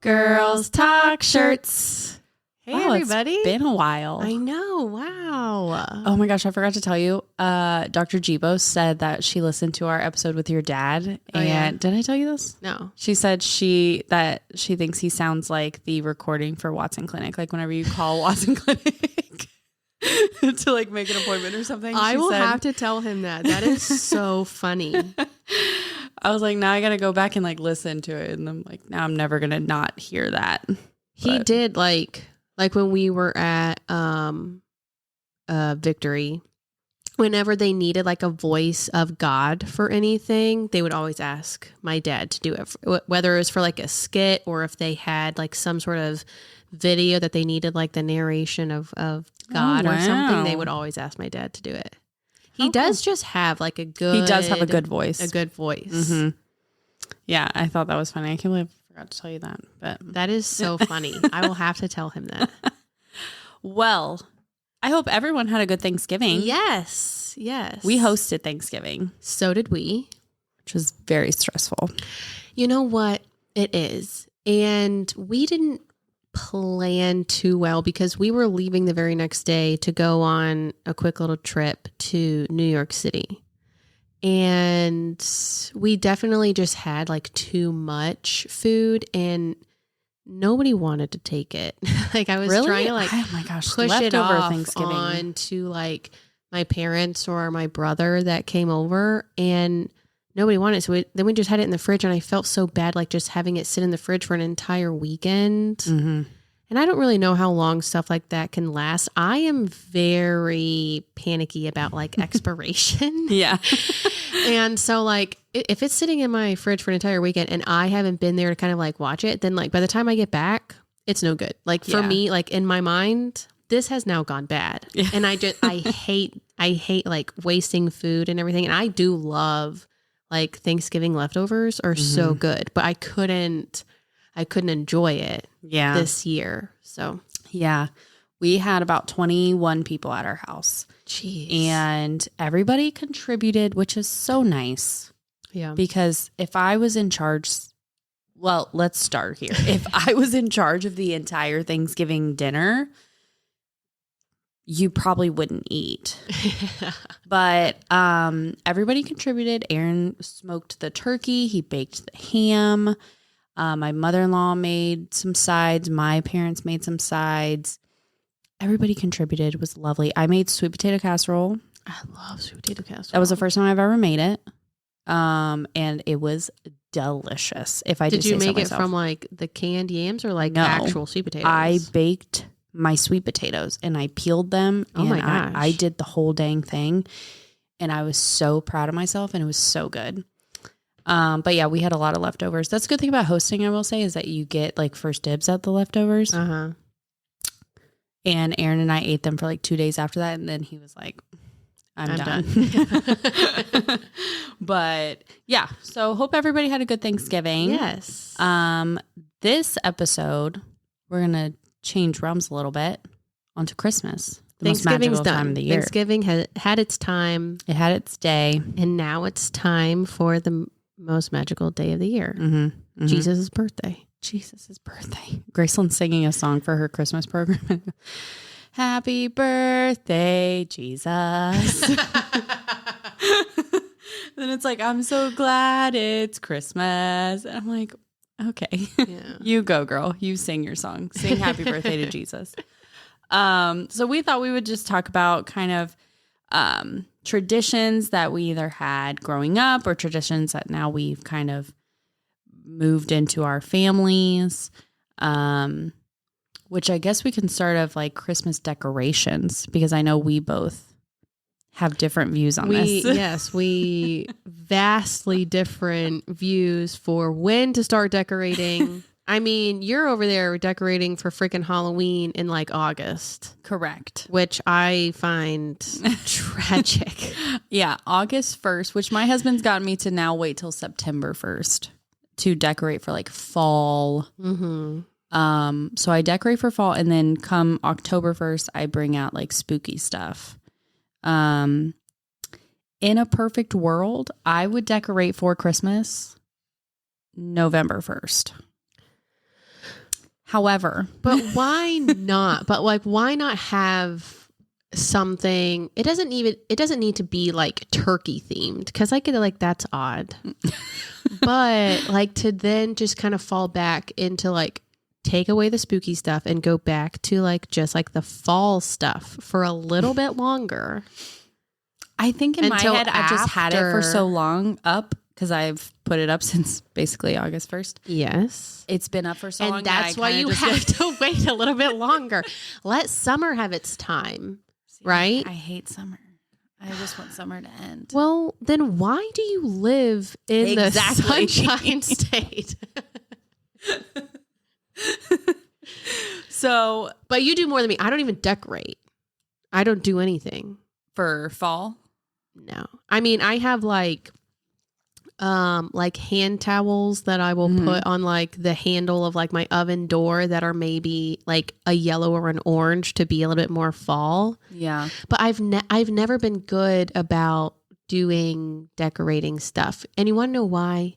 Girls Talk Shirts. Hey, wow, everybody. It's been a while. I know. Wow. Oh my gosh, I forgot to tell you. Dr. Jibo said that she listened to our episode with your dad. Did I tell you this? No. She said she thinks he sounds like the recording for Watson Clinic. Like whenever you call Watson Clinic to like make an appointment or something. I will have to tell him that. That is so funny. I was like, now I got to go back and like listen to it. And I'm like, now I'm never going to not hear that. He did like when we were at Victory, whenever they needed like a voice of God for anything, they would always ask my dad to do it, whether it was for like a skit or if they had like some sort of video that they needed like the narration of God or something, they would always ask my dad to do it. He does just have like a good... He does have a good voice. A good voice. Mm-hmm. Yeah, I thought that was funny. I can't believe I forgot to tell you that. But that is so funny. I will have to tell him that. Well, I hope everyone had a good Thanksgiving. Yes. Yes. We hosted Thanksgiving. So did we. Which was very stressful. You know what? It is. And we didn't plan too well because we were leaving the very next day to go on a quick little trip to New York City. And we definitely just had like too much food and nobody wanted to take it. Like I was trying to like oh my gosh, push it off Thanksgiving on to like my parents or my brother that came over and nobody wanted it. So then we just had it in the fridge and I felt so bad like just having it sit in the fridge for an entire weekend. Mm-hmm. And I don't really know how long stuff like that can last. I am very panicky about like expiration. Yeah. And so like if it's sitting in my fridge for an entire weekend and I haven't been there to kind of like watch it, then like by the time I get back, it's no good. Like for me, like in my mind, this has now gone bad. Yeah. And I hate like wasting food and everything. And I do love like Thanksgiving leftovers are so good, but I couldn't enjoy it this year. So yeah, we had about 21 people at our house. Jeez. And everybody contributed, which is so nice. Yeah. Because if I was in charge, well, let's start here. If I was in charge of the entire Thanksgiving dinner, you probably wouldn't eat. But everybody contributed. Aaron smoked the turkey. He baked the ham. My mother-in-law made some sides. My parents made some sides. Everybody contributed. It was lovely. I made sweet potato casserole. I love sweet potato casserole. That was the first time I've ever made it. And it was delicious. Did you make it from like the canned yams or like actual sweet potatoes? I baked my sweet potatoes and I peeled them. Oh my gosh. I did the whole dang thing. And I was so proud of myself and it was so good. But yeah, we had a lot of leftovers. That's a good thing about hosting, I will say, is that you get like first dibs at the leftovers. Uh-huh. And Aaron and I ate them for like 2 days after that. And then he was like, I'm done. But yeah, so hope everybody had a good Thanksgiving. Yes. This episode, we're going to change realms a little bit onto Christmas. The most magical time of the year. Thanksgiving had its time. It had its day. And now it's time for the most magical day of the year. Mm-hmm. Mm-hmm. Jesus' birthday. Jesus' birthday. Graceland's singing a song for her Christmas program. Happy birthday, Jesus. Then it's like, I'm so glad it's Christmas. And I'm like, okay, you go, girl. You sing your song. Sing happy birthday to Jesus. So we thought we would just talk about kind of traditions that we either had growing up or traditions that now we've kind of moved into our families, which I guess we can start of like Christmas decorations, because I know we both have different views on this. Yes, we vastly different views for when to start decorating. I mean, you're over there decorating for freaking Halloween in like August. Correct. Which I find tragic. Yeah, August 1st, which my husband's gotten me to now wait till September 1st to decorate for like fall. Mm-hmm. So I decorate for fall, and then come October 1st, I bring out like spooky stuff. In a perfect world, I would decorate for Christmas November 1st. However, but why not? But like, why not have something? It doesn't need to be like turkey themed, because I get it, like that's odd. But like to then just kind of fall back into like take away the spooky stuff and go back to like just like the fall stuff for a little bit longer. I think in my head, I've just had it for so long up, because I've put it up since basically August 1st. Yes. It's been up for so long. And that's why you have to wait a little bit longer. Let summer have its time, right? I hate summer. I just want summer to end. Well, then why do you live in the sunshine state? So, but you do more than me. I don't even decorate. I don't do anything for fall. No, I mean, I have like hand towels that I will put on like the handle of like my oven door that are maybe like a yellow or an orange to be a little bit more fall. Yeah. But I've never been good about doing decorating stuff. And you want to know why?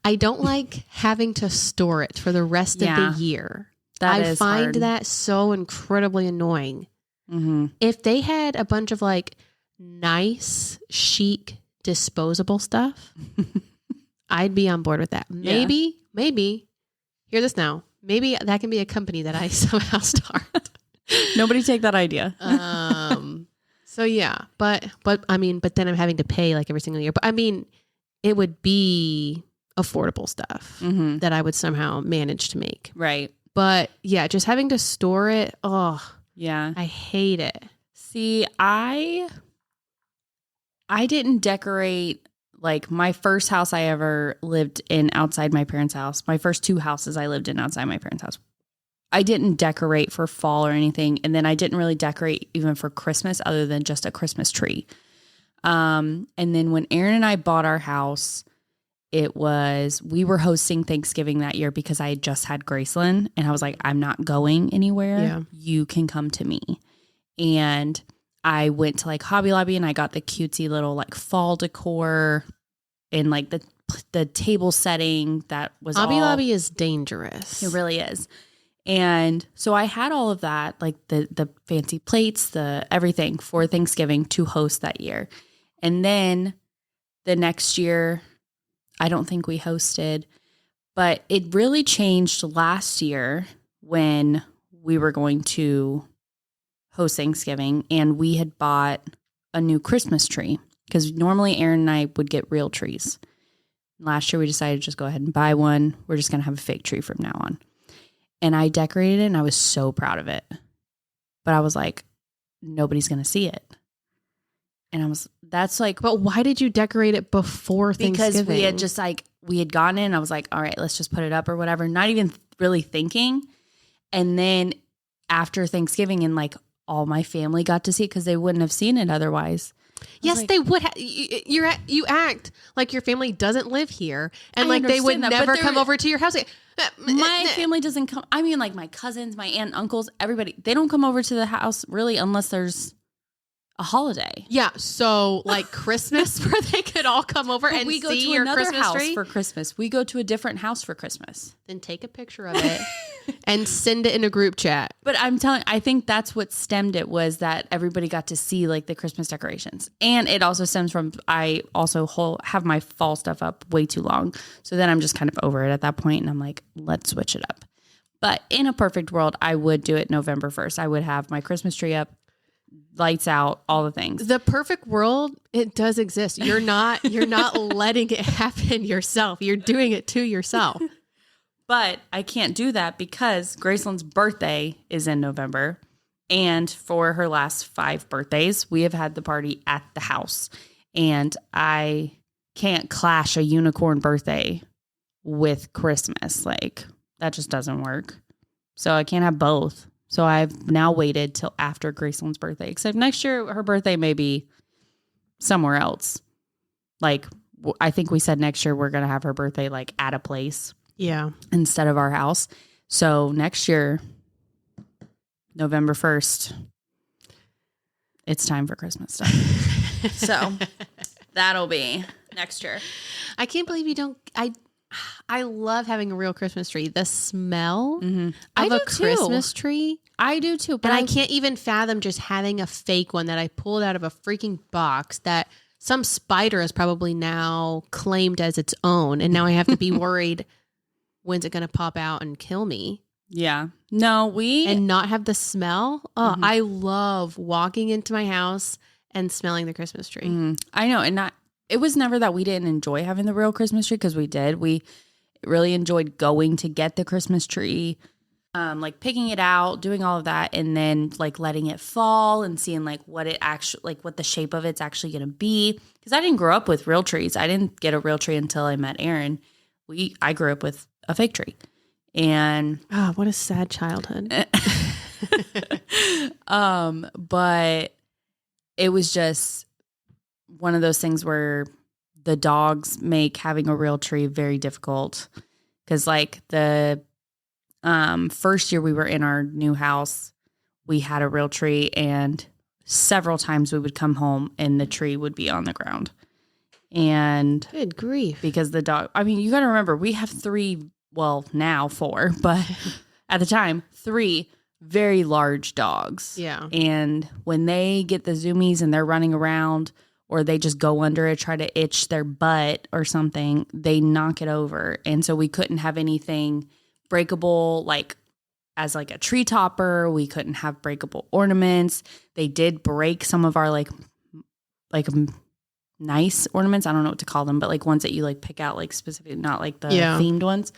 I don't like having to store it for the rest of the year. I find hard. that so incredibly annoying. Mm-hmm. If they had a bunch of like nice, chic, disposable stuff, I'd be on board with that. Maybe, hear this now. Maybe that can be a company that I somehow start. Nobody take that idea. So yeah, but I mean, but then I'm having to pay like every single year. But I mean, it would be affordable stuff that I would somehow manage to make. Right. But yeah, just having to store it. Oh, yeah. I hate it. See, I didn't decorate, like my first house I ever lived in outside my parents' house. My first 2 houses I lived in outside my parents' house. I didn't decorate for fall or anything. And then I didn't really decorate even for Christmas other than just a Christmas tree. And then when Aaron and I bought our house, we were hosting Thanksgiving that year because I had just had Graceland. And I was like, I'm not going anywhere. Yeah. You can come to me. And I went to like Hobby Lobby and I got the cutesy little like fall decor and like the table setting that was Hobby Lobby is dangerous. It really is. And so I had all of that, like the fancy plates, the everything for Thanksgiving to host that year. And then the next year, I don't think we hosted, but it really changed last year when we were going to host Thanksgiving and we had bought a new Christmas tree because normally Aaron and I would get real trees. Last year we decided to just go ahead and buy one. We're just going to have a fake tree from now on. And I decorated it and I was so proud of it. But I was like, nobody's going to see it. And that's like. But why did you decorate it before Thanksgiving? Because we had just like, we had gone in. I was like, all right, let's just put it up or whatever. Not even really thinking. And then after Thanksgiving and like all my family got to see it because they wouldn't have seen it otherwise. Yes, like, they would. You act like your family doesn't live here, and like they would never come over to your house. My family doesn't come. I mean, like my cousins, my aunt, uncles, everybody. They don't come over to the house really unless there's a holiday. Yeah, so like Christmas, where they could all come over and we go see to your another Christmas house tree for Christmas. We go to a different house for Christmas. Then take a picture of it and send it in a group chat. But I think that's what stemmed it was that everybody got to see like the Christmas decorations. And it also stems from, I also have my fall stuff up way too long. So then I'm just kind of over it at that point and I'm like, let's switch it up. But in a perfect world, I would do it November 1st. I would have my Christmas tree up, lights out, all the things. The perfect world, it does exist. You're not letting it happen yourself. You're doing it to yourself. But I can't do that because Graceland's birthday is in November. And for her last 5 birthdays, we have had the party at the house. And I can't clash a unicorn birthday with Christmas. Like, that just doesn't work. So I can't have both. So I've now waited till after Graceland's birthday. Except next year, her birthday may be somewhere else. Like, I think we said next year we're going to have her birthday like at a place. Yeah. Instead of our house. So next year, November 1st, it's time for Christmas stuff. So that'll be next year. I can't believe you don't. I love having a real Christmas tree. The smell of I do a Christmas tree. I do too. But And I can't even fathom just having a fake one that I pulled out of a freaking box that some spider has probably now claimed as its own. And now I have to be worried, when's it going to pop out and kill me? Yeah. No, and not have the smell. Oh, I love walking into my house and smelling the Christmas tree. I know. And it was never that we didn't enjoy having the real Christmas tree, because we did. We really enjoyed going to get the Christmas tree, like picking it out, doing all of that, and then like letting it fall and seeing like what it actually, like what the shape of it's actually going to be. Because I didn't grow up with real trees. I didn't get a real tree until I met Aaron. I grew up with a fake tree. And what a sad childhood. But it was just one of those things where the dogs make having a real tree very difficult. Because like the first year we were in our new house, we had a real tree, and several times we would come home and the tree would be on the ground. And good grief. Because the dog, I mean, you got to remember, we have 3, well, now 4, but at the time, 3 very large dogs. Yeah. And when they get the zoomies and they're running around, or they just go under it, try to itch their butt or something, they knock it over. And so we couldn't have anything breakable, like as like a tree topper. We couldn't have breakable ornaments. They did break some of our like nice ornaments. I don't know what to call them, but like ones that you like pick out, like specific, not like the themed ones.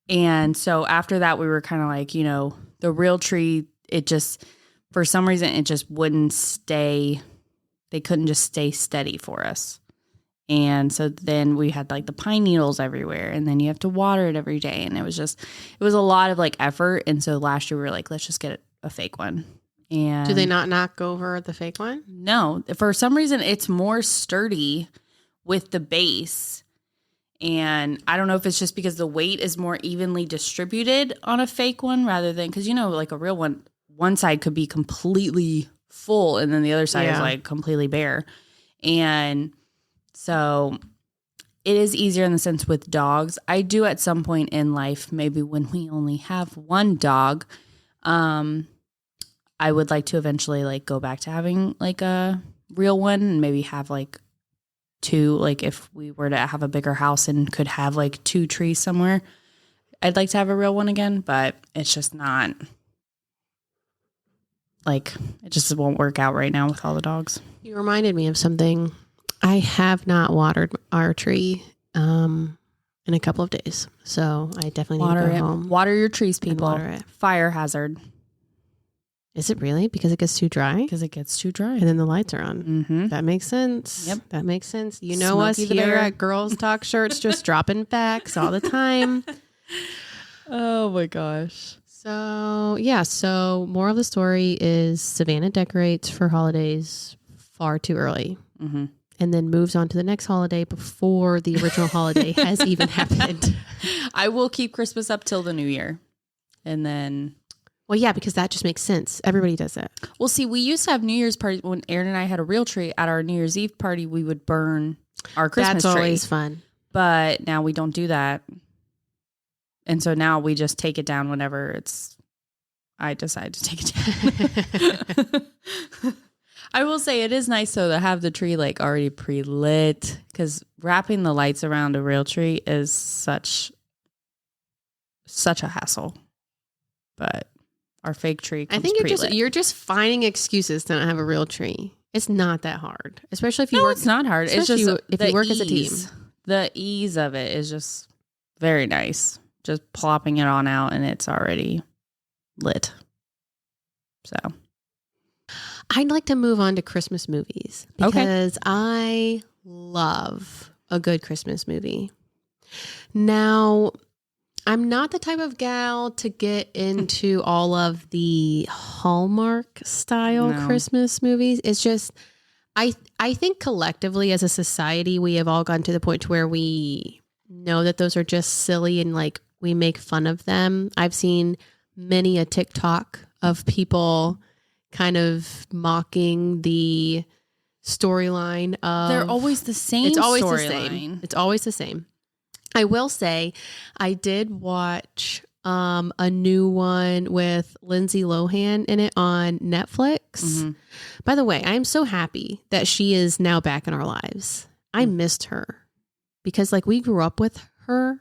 And so after that, we were kind of like, you know, the real tree, it just, for some reason, it just wouldn't stay. They couldn't just stay steady for us. And so then we had like the pine needles everywhere, and then you have to water it every day. And it was a lot of like effort. And so last year we were like, let's just get a fake one. And do they not knock over the fake one? No, for some reason it's more sturdy with the base. And I don't know if it's just because the weight is more evenly distributed on a fake one rather than, because, you know, like a real one side could be completely full and then the other side is like completely bare. And so it is easier in the sense with dogs. I do at some point in life, maybe when we only have one dog, I would like to eventually like go back to having like a real one, and maybe have like 2, like if we were to have a bigger house and could have like 2 trees somewhere, I'd like to have a real one again, but it's just not, like, it just won't work out right now with all the dogs. You reminded me of something. I have not watered our tree in a couple of days, so I definitely need to go home. Water your trees, people. Water it. Fire hazard. Is it really? Because it gets too dry? Because it gets too dry. And then the lights are on. Mm-hmm. That makes sense. Yep. That makes sense. You know Smokey us the here Bear. at Girls Talk Shirts, just dropping facts all the time. Oh my gosh. So, yeah. So, moral of the story is Savannah decorates for holidays far too early. Mm-hmm. And then moves on to the next holiday before the original holiday has even happened. I will keep Christmas up till the new year. And then... Well, yeah, because that just makes sense. Everybody does it. Well, see, we used to have New Year's parties. When Aaron and I had a real tree at our New Year's Eve party, we would burn our Christmas tree. That's always fun. But now we don't do that. And so now we just take it down whenever I decide to take it down. I will say it is nice, though, to have the tree like already pre-lit, because wrapping the lights around a real tree is such a hassle. But our fake tree comes pre-lit. you're just finding excuses to not have a real tree. It's not that hard, especially if you work. It's not hard. It's just if you work as a team. The ease of it is just very nice. Just plopping it on out and it's already lit. So I'd like to move on to Christmas movies because I love a good Christmas movie. Now, I'm not the type of gal to get into all of the Hallmark style Christmas movies. It's just, I think collectively as a society, we have all gotten to the point to where we know that those are just silly and like we make fun of them. I've seen many a TikTok of people kind of mocking the storyline of... They're always the same. It's always the same. It's always the same. I will say I did watch a new one with Lindsay Lohan in it on Netflix. Mm-hmm. By the way, I am so happy that she is now back in our lives. I missed her because like we grew up with her,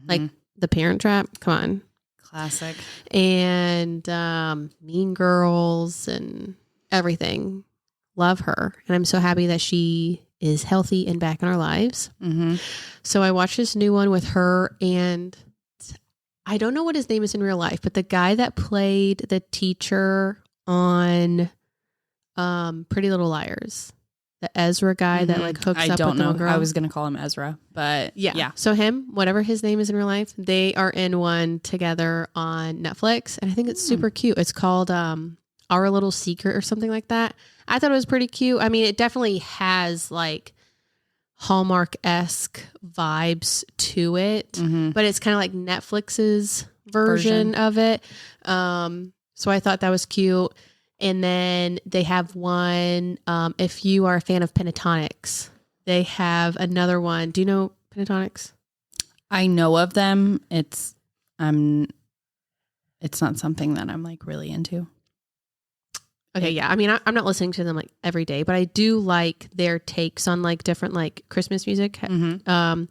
like The Parent Trap. Come on. Classic. And Mean Girls and everything. Love her. And I'm so happy that she is healthy and back in our lives. Mm-hmm. So I watched this new one with her, and I don't know what his name is in real life, but the guy that played the teacher on Pretty Little Liars, the Ezra guy that like hooks up with the girl. I was going to call him Ezra, but yeah. So him, whatever his name is in real life, they are in one together on Netflix, and I think it's super cute. It's called Our Little Secret or something like that. I thought it was pretty cute. I mean, it definitely has like Hallmark-esque vibes to it, but it's kind of like Netflix's version of it. So I thought that was cute. And then they have one, if you are a fan of Pentatonics, they have another one. Do you know Pentatonics? I know of them. It's not something that I'm like really into. Okay, yeah. I mean, I'm not listening to them like every day, but I do like their takes on like different like Christmas music. But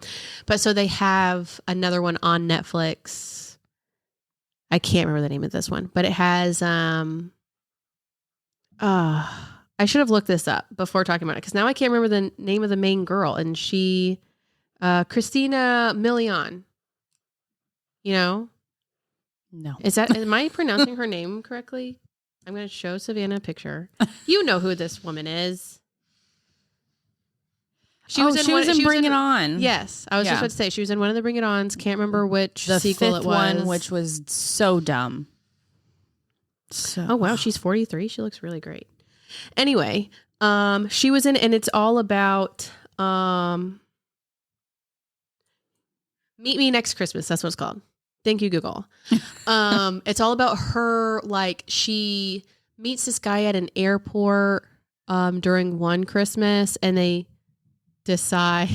so they have another one on Netflix. I can't remember the name of this one, but it has I should have looked this up before talking about it because now I can't remember the name of the main girl, and she Christina Milian. You know? No. Am I pronouncing her name correctly? I'm going to show Savannah a picture. You know who this woman is. She was in Bring It On. Yes. I was just about to say, she was in one of the Bring It Ons. Can't remember which the sequel it was. One, which was so dumb. Oh, wow. She's 43. She looks really great. Anyway, she was in, and it's all about Meet Me Next Christmas. That's what it's called. Thank you, Google. It's all about her. Like she meets this guy at an airport during one Christmas, and they decide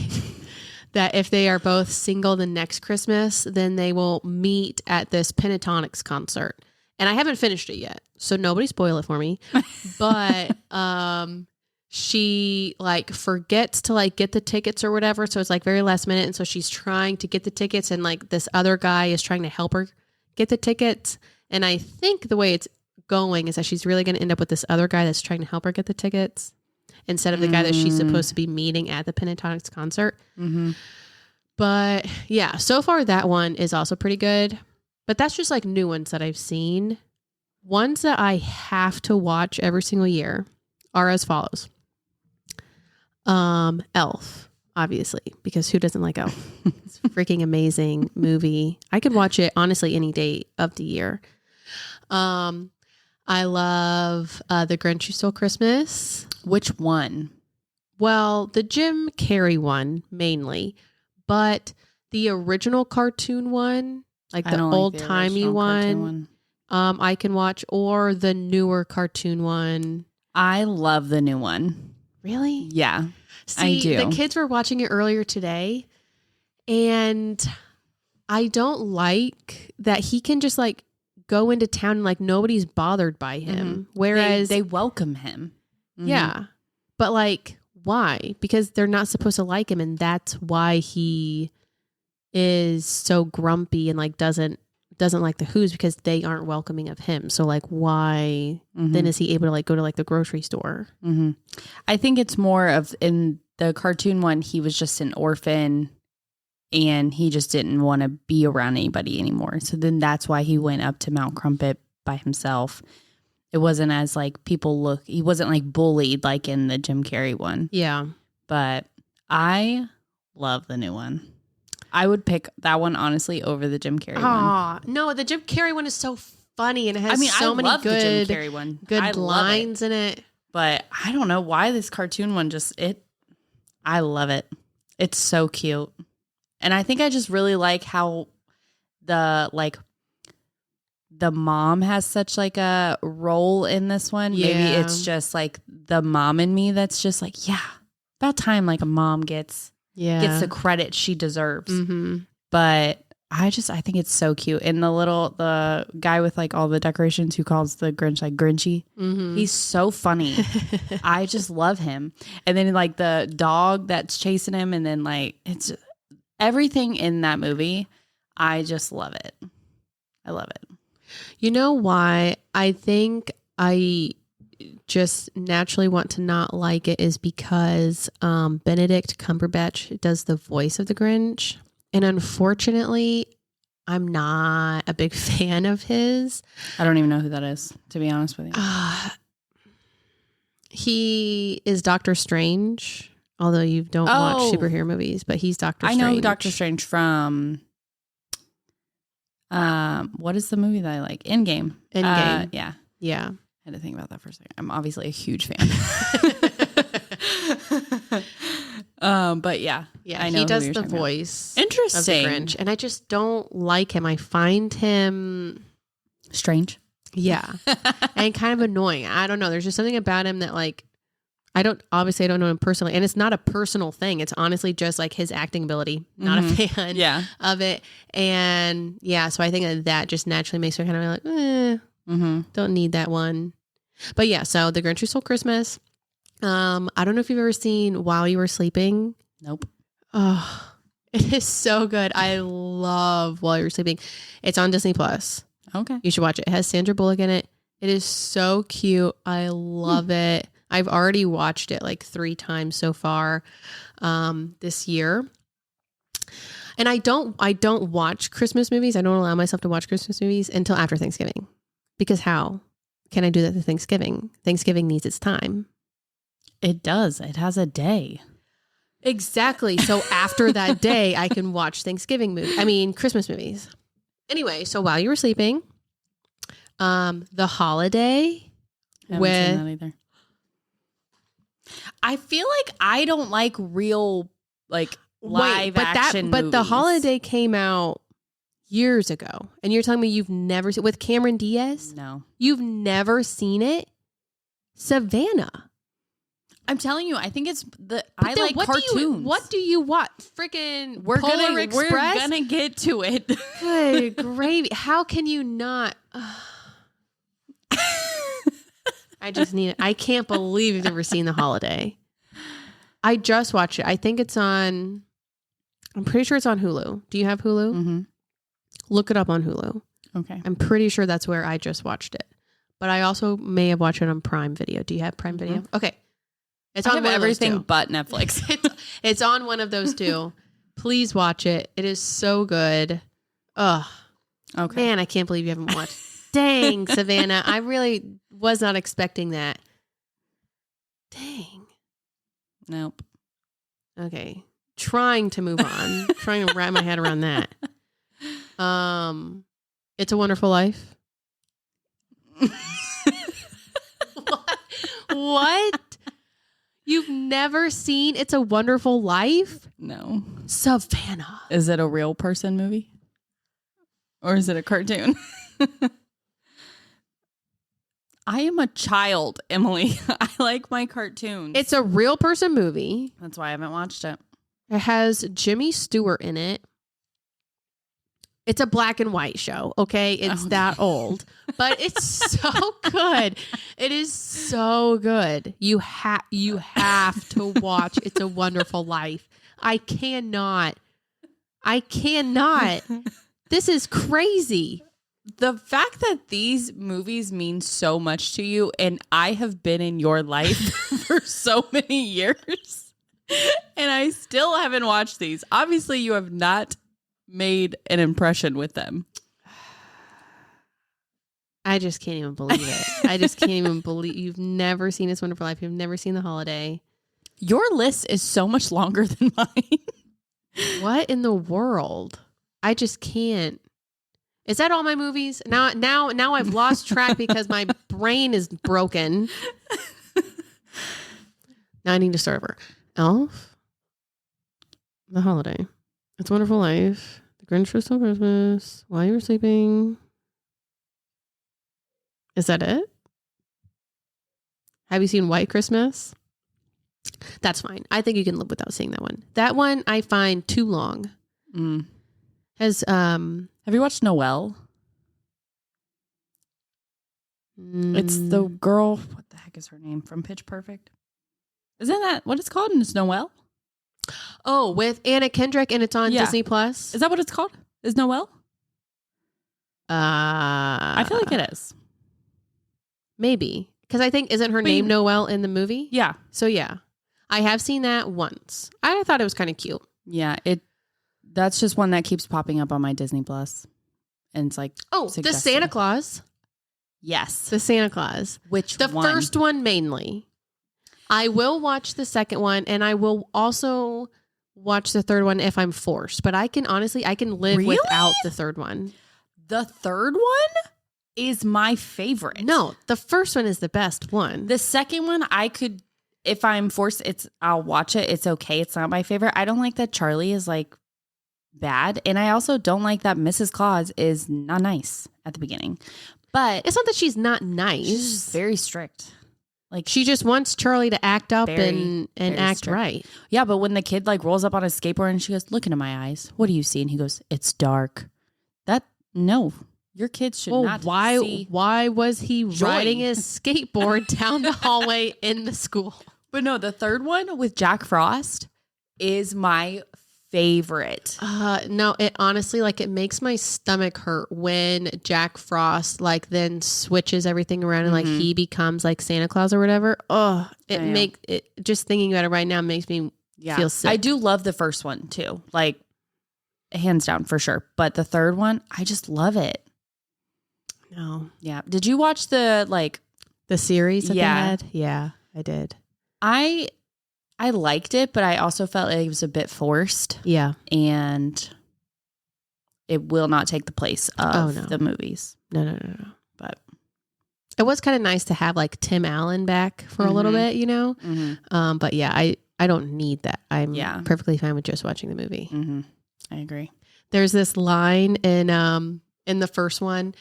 that if they are both single the next Christmas, then they will meet at this Pentatonics concert. And I haven't finished it yet, so nobody spoil it for me. But she like forgets to like get the tickets or whatever, so it's like very last minute, and so she's trying to get the tickets, and like this other guy is trying to help her get the tickets. And I think the way it's going is that she's really going to end up with this other guy that's trying to help her get the tickets instead of the guy that she's supposed to be meeting at the Pentatonics concert. But yeah, so far that one is also pretty good, but that's just like new ones that I've seen. Ones that I have to watch every single year are as follows. Elf, obviously, because who doesn't like Elf? It's a freaking amazing movie. I could watch it honestly any day of the year. I love The Grinch Who Stole Christmas. Which one? Well, the Jim Carrey one mainly, but the original cartoon one, like the old timey one, I can watch, or the newer cartoon one. I love the new one. Really? Yeah. See, I do. The kids were watching it earlier today, and I don't like that he can just like go into town and like nobody's bothered by him. Whereas they welcome him. Yeah. But like, why? Because they're not supposed to like him, and that's why he is so grumpy and like doesn't like the Who's, because they aren't welcoming of him. So like, why then is he able to like go to like the grocery store? I think it's more of, in the cartoon one, he was just an orphan and he just didn't want to be around anybody anymore. So then that's why he went up to Mount Crumpet by himself. It wasn't as like he wasn't like bullied like in the Jim Carrey one. Yeah. But I love the new one. I would pick that one, honestly, over the Jim Carrey one. No, the Jim Carrey one is so funny, and it has so many good, the Jim Carrey one. Good lines in it. But I don't know why this cartoon one I love it. It's so cute. And I think I just really like how the mom has such like a role in this one. Yeah. Maybe it's just like the mom in me that's just like, yeah, about time like a mom gets gets the credit she deserves. Mm-hmm. But I think it's so cute. And the guy with like all the decorations who calls the Grinch like Grinchy, he's so funny. I just love him. And then like the dog that's chasing him, and then like it's everything in that movie. I just love it. I love it. You know why I think I just naturally want to not like it is because Benedict Cumberbatch does the voice of the Grinch. And unfortunately, I'm not a big fan of his. I don't even know who that is, to be honest with you. He is Doctor Strange, although you don't watch superhero movies, but he's Doctor Strange. I know Doctor Strange from, what is the movie that I like? Endgame. Endgame. Yeah. Yeah. I had to think about that for a second. I'm obviously a huge fan. But yeah, I know he does the voice. Interesting. Of the Grinch, and I just don't like him. I find him strange. Yeah, and kind of annoying. I don't know. There's just something about him that like I don't know him personally, and it's not a personal thing. It's honestly just like his acting ability. Not a fan of it, and yeah. So I think that just naturally makes me kind of like, don't need that one. But yeah, so The Grinch Who Stole Christmas. I don't know if you've ever seen While You Were Sleeping. Nope. Oh, it is so good. I love While You Were Sleeping. It's on Disney Plus. Okay. You should watch it. It has Sandra Bullock in it. It is so cute. I love it. I've already watched it like 3 times so far this year. And I don't watch Christmas movies. I don't allow myself to watch Christmas movies until after Thanksgiving. Because how can I do that to Thanksgiving? Thanksgiving needs its time. It does. It has a day. Exactly. So after that day, I can watch Christmas movies. Anyway, so While You Were Sleeping, The Holiday. I haven't seen that either. I feel like I don't like real like live action movies. But The Holiday came out years ago, and you're telling me you've never seen with Cameron Diaz? No, you've never seen it, Savannah. I'm telling you, I think it's I like cartoons. What do you watch? Freaking Polar Express? We're gonna get to it. Good gravy. How can you not? I just need it. I can't believe you've never seen The Holiday. I just watched it. I think it's on, I'm pretty sure it's on Hulu. Do you have Hulu? Mm-hmm. Look it up on Hulu. Okay. I'm pretty sure that's where I just watched it. But I also may have watched it on Prime Video. Do you have Prime Video? Okay. It's on everything but Netflix. It's on one of those two. Please watch it. It is so good. Ugh. Okay. Man, I can't believe you haven't watched. Dang, Savannah. I really was not expecting that. Dang. Nope. Okay. Trying to move on. Trying to wrap my head around that. It's a Wonderful Life. What? You've never seen It's a Wonderful Life? No. Savannah. Is it a real person movie? Or is it a cartoon? I am a child, Emily. I like my cartoons. It's a real person movie. That's why I haven't watched it. It has Jimmy Stewart in it. It's a black and white show, okay? It's that old. But it's so good. It is so good. You have to watch It's a Wonderful Life. I cannot. This is crazy. The fact that these movies mean so much to you, and I have been in your life for so many years, and I still haven't watched these. Obviously, you have not made an impression with them. I just can't even believe it. I just can't even believe you've never seen It's Wonderful Life. You've never seen The Holiday. Your list is so much longer than mine. What in the world? I just can't. Is that all my movies? Now I've lost track because my brain is broken. Now I need to start over. Elf, The Holiday, It's a Wonderful Life, The Grinch Who Stole Christmas, While You Were Sleeping. Is that it? Have you seen White Christmas? That's fine. I think you can live without seeing that one. That one I find too long. Have you watched Noelle? It's the girl. What the heck is her name from Pitch Perfect? Isn't that what it's called? And it's Noelle. Oh, with Anna Kendrick, and it's on Disney Plus. Is that what it's called? Is Noelle? I feel like it is. Maybe because I think isn't her name Noelle in the movie? Yeah. So yeah, I have seen that once. I thought it was kind of cute. Yeah. That's just one that keeps popping up on my Disney Plus, and it's like the Santa Claus. Yes, the Santa Claus. Which the first one mainly. I will watch the second one, and I will also watch the third one if I'm forced. But I can live without the third one. The third one is my favorite. No, the first one is the best one. The second one, if I'm forced, I'll watch it. It's okay. It's not my favorite. I don't like that Charlie is like bad, and I also don't like that Mrs. Claus is not nice at the beginning. But it's not that she's not nice. She's just very strict. Like she just wants Charlie to act up and act strict. Right. Yeah, but when the kid like rolls up on his skateboard and she goes, "Look into my eyes. What do you see?" And he goes, "It's dark." No, your kids should not see. Why was he riding his skateboard down the hallway in the school? But no, the third one with Jack Frost is my favorite. No, it honestly, like, it makes my stomach hurt when Jack Frost like then switches everything around and like he becomes like Santa Claus or whatever. Oh, just thinking about it right now makes me feel sick. I do love the first one too, like hands down for sure. But the third one, I just love it. No, yeah. Did you watch the series that they had? Yeah, I did. I liked it, but I also felt like it was a bit forced. Yeah. And it will not take the place of the movies. No. But it was kind of nice to have like Tim Allen back for a little bit, you know? Mm-hmm. But yeah, I don't need that. I'm perfectly fine with just watching the movie. Mm-hmm. I agree. There's this line in the first one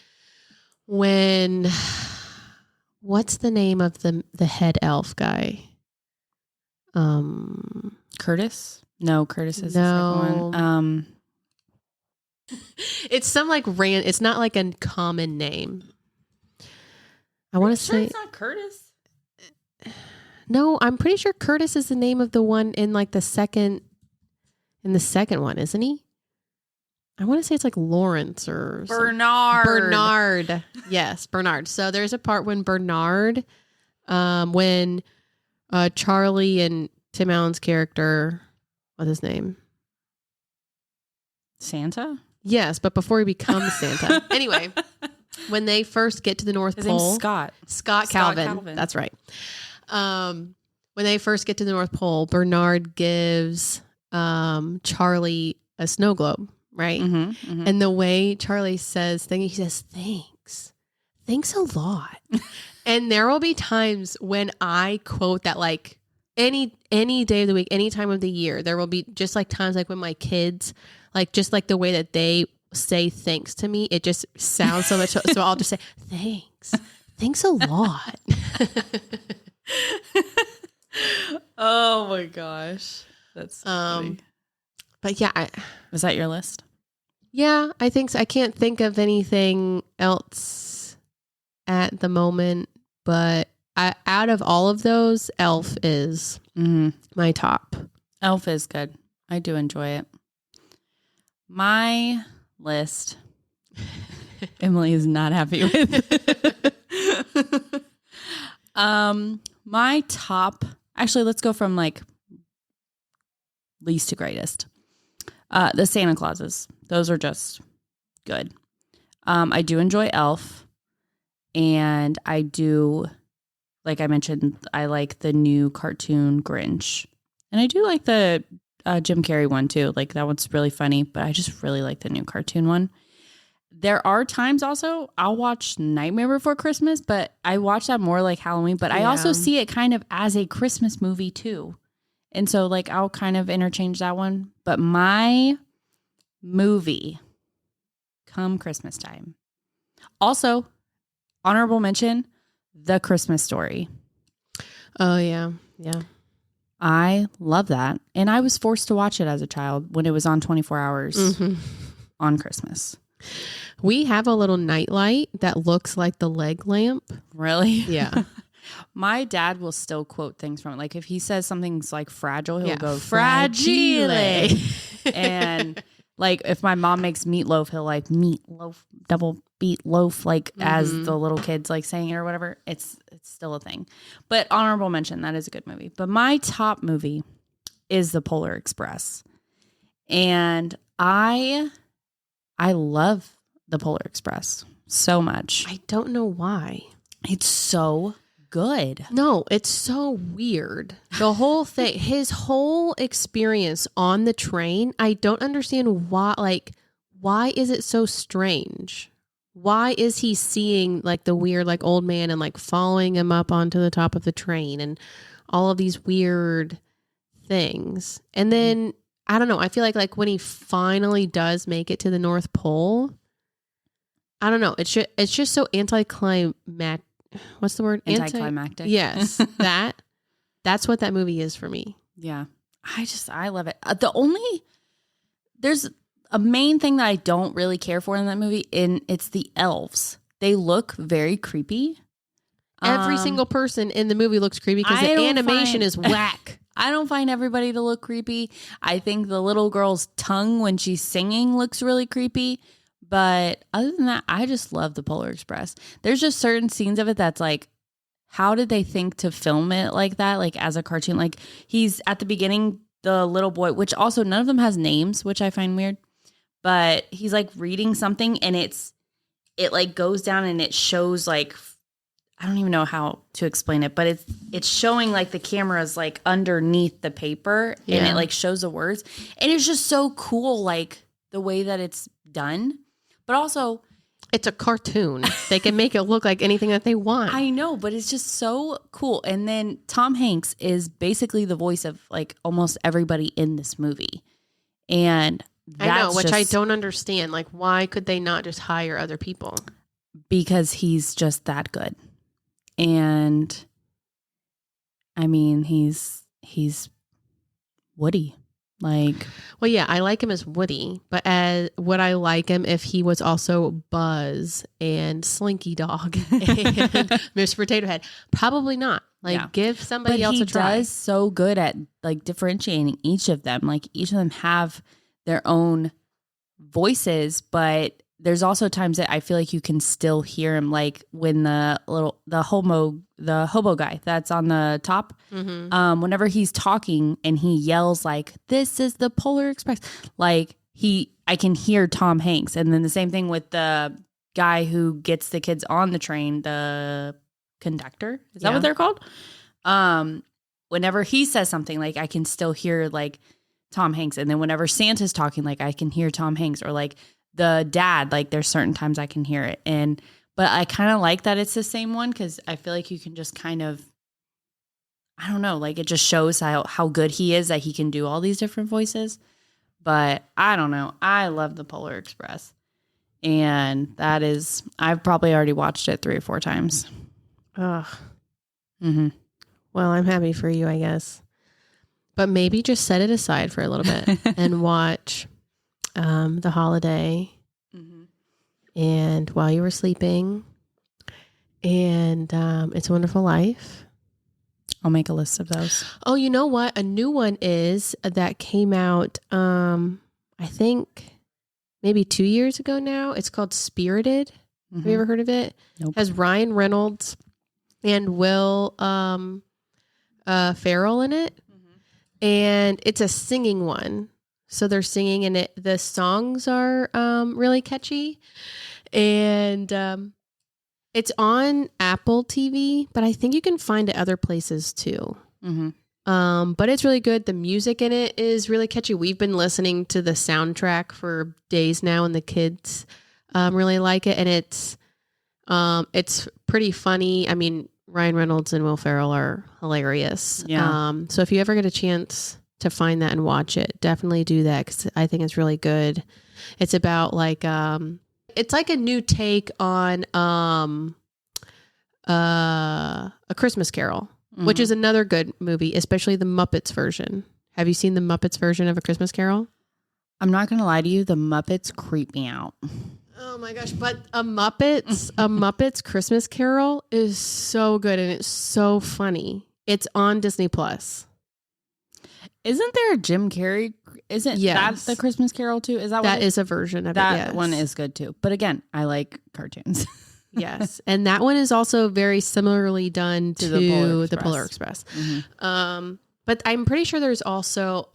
when, what's the name of the head elf guy? Curtis? No, Curtis is the second one. It's some like it's not like a common name. I want to say it's not Curtis. No, I'm pretty sure Curtis is the name of the one in like the second one, isn't he? I want to say it's like Lawrence or Bernard. Yes, Bernard. So there's a part when Bernard, when Charlie and Tim Allen's character, what's his name? Santa? Yes, but before he becomes Santa. Anyway, when they first get to the North Pole. His name's Scott Calvin. That's right. When they first get to the North Pole, Bernard gives Charlie a snow globe, right? Mm-hmm, mm-hmm. And the way Charlie says he says, thanks. Thanks a lot. And there will be times when I quote that like any day of the week, any time of the year. There will be just like times like when my kids, like just like the way that they say thanks to me, it just sounds so much. So I'll just say, thanks a lot. Oh my gosh. That's funny. But yeah. Was that your list? Yeah, I think so. I can't think of anything else at the moment, but out of all of those, Elf is my top. Elf is good. I do enjoy it. My list, Emily is not happy with. My top, actually, let's go from like least to greatest. The Santa Clauses. Those are just good. I do enjoy Elf. And I do, like I mentioned, I like the new cartoon Grinch. And I do like the Jim Carrey one too. Like that one's really funny, but I just really like the new cartoon one. There are times also I'll watch Nightmare Before Christmas, but I watch that more like Halloween. But I also see it kind of as a Christmas movie too. And so like I'll kind of interchange that one. But my movie come Christmas time. Also, honorable mention, The Christmas Story. Oh, yeah. Yeah. I love that. And I was forced to watch it as a child when it was on 24 hours on Christmas. We have a little nightlight that looks like the leg lamp. Really? Yeah. My dad will still quote things from it. Like if he says something's like fragile, he'll go fragile. And like if my mom makes meatloaf, he'll like meatloaf, double beat loaf, like as the little kids like saying it or whatever. It's still a thing. But honorable mention, that is a good movie. But my top movie is The Polar Express. And I love The Polar Express so much. I don't know why. It's so good. No, it's so weird. The whole thing, his whole experience on the train, I don't understand why, like, why is it so strange? Why is he seeing like the weird, like old man and like following him up onto the top of the train and all of these weird things? And then, I don't know, I feel like when he finally does make it to the North Pole, I don't know, it's just so anticlimactic. What's the word? Anticlimactic. Yes. That's what that movie is for me. Yeah. I love it. There's a main thing that I don't really care for in that movie, and it's the elves. They look very creepy. Every single person in the movie looks creepy because the animation is whack. I don't find everybody to look creepy. I think the little girl's tongue when she's singing looks really creepy. But other than that, I just love The Polar Express. There's just certain scenes of it that's like, how did they think to film it like that? Like as a cartoon, like he's at the beginning, the little boy, which also none of them has names, which I find weird, but he's like reading something and it like goes down and it shows like, I don't even know how to explain it, but it's showing like the camera's like underneath the paper and it like shows the words. And it's just so cool. Like the way that it's done. But also, it's a cartoon. They can make it look like anything that they want. I know, but it's just so cool. And then Tom Hanks is basically the voice of like almost everybody in this movie. And I know, which I don't understand. Like, why could they not just hire other people? Because he's just that good. And I mean, he's Woody. Like, well, yeah, I like him as Woody, but would I like him if he was also Buzz and Slinky Dog and Mr. Potato Head? Probably not. Like, give somebody else a try. He does so good at like differentiating each of them. Like, each of them have their own voices, but there's also times that I feel like you can still hear him, like when the hobo guy that's on the top, whenever he's talking and he yells like, "This is the Polar Express," like I can hear Tom Hanks. And then the same thing with the guy who gets the kids on the train, the conductor, is that what they're called? Whenever he says something, like I can still hear like Tom Hanks. And then whenever Santa's talking, like I can hear Tom Hanks, or like the dad, like there's certain times I can hear it. But I kind of like that it's the same one, because I feel like you can just kind of, I don't know, like it just shows how good he is that he can do all these different voices. But I don't know. I love The Polar Express. And that is, I've probably already watched it 3 or 4 times. Ugh. Mm-hmm. Well, I'm happy for you, I guess. But maybe just set it aside for a little bit and watch The Holiday, and While You Were Sleeping, and It's a Wonderful Life. I'll make a list of those. Oh, you know what? A new one is that came out, I think maybe 2 years ago now. It's called Spirited. Have you ever heard of it? Nope. It has Ryan Reynolds and Will Ferrell in it. And it's a singing one. So they're singing, and the songs are really catchy. And it's on Apple TV, but I think you can find it other places too. But it's really good. The music in it is really catchy. We've been listening to the soundtrack for days now, and the kids really like it. And it's pretty funny. I mean, Ryan Reynolds and Will Ferrell are hilarious. Yeah. So if you ever get a chance to find that and watch it, definitely do that, because I think it's really good. It's about like it's like a new take on A Christmas Carol. which is another good movie, especially the Muppets version. Have you seen the Muppets version of A Christmas Carol? I'm not going to lie to you. The Muppets creep me out. Oh my gosh. But a Muppets Christmas Carol is so good and it's so funny. It's on Disney Plus. Isn't there a Jim Carrey? Isn't that the Christmas Carol too? Is that is a version of that it? Yes. one is good too. But again, I like cartoons. Yes. And that one is also very similarly done to the Polar Express. Mm-hmm. But I'm pretty sure there's also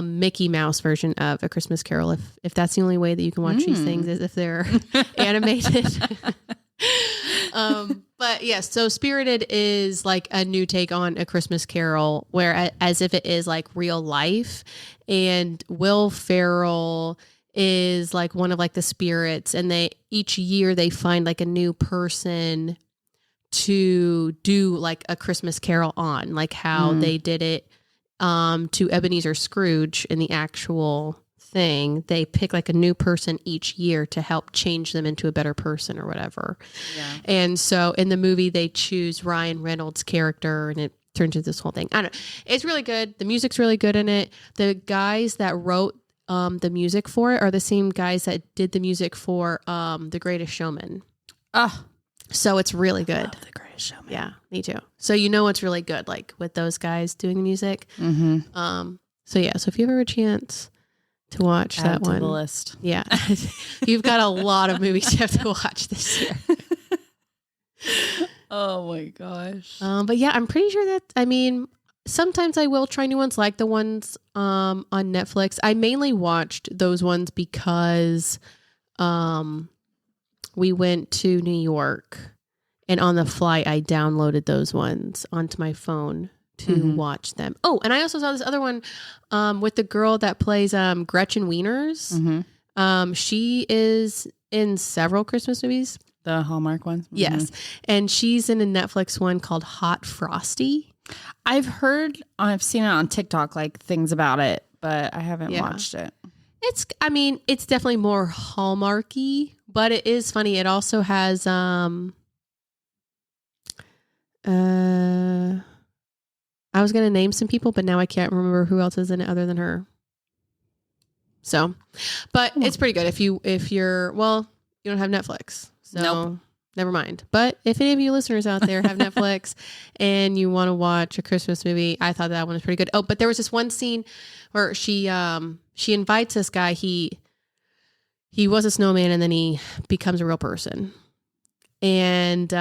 Mickey Mouse version of A Christmas Carol, if that's the only way that you can watch these things, is if they're animated. But yes, so Spirited is like a new take on A Christmas Carol, where as if it is like real life, and Will Ferrell is like one of like the spirits, and each year they find like a new person to do like a Christmas Carol on, like how they did it to Ebenezer Scrooge in the actual thing. They pick like a new person each year to help change them into a better person or whatever. Yeah. And so in the movie they choose Ryan Reynolds' character, and it turns into this whole thing. I don't know. It's really good. The music's really good in it. The guys that wrote the music for it are the same guys that did the music for The Greatest Showman. So it's really good. I love The Greatest Showman. Yeah, me too. So you know it's really good, like with those guys doing the music. Mm-hmm. So yeah, so if you ever have a chance to watch that one, to the list. Yeah, you've got a lot of movies you have to watch this year. Oh my gosh. But yeah, I'm pretty sure that, I mean, sometimes I will try new ones like the ones on Netflix. I mainly watched those ones because we went to New York, and on the flight I downloaded those ones onto my phone to watch them. Oh, and I also saw this other one with the girl that plays Gretchen Wieners. She is in several Christmas movies. The Hallmark ones? Mm-hmm. Yes. And she's in a Netflix one called Hot Frosty. I've seen it on TikTok, like things about it, but I haven't watched it. It's definitely more Hallmarky, but it is funny. It also has, I was going to name some people, but now I can't remember who else is in it other than her. So, but it's pretty good if you're, well, you don't have Netflix. So nope. Never mind. But if any of you listeners out there have Netflix and you want to watch a Christmas movie, I thought that one was pretty good. Oh, but there was this one scene where she invites this guy. He was a snowman and then he becomes a real person. And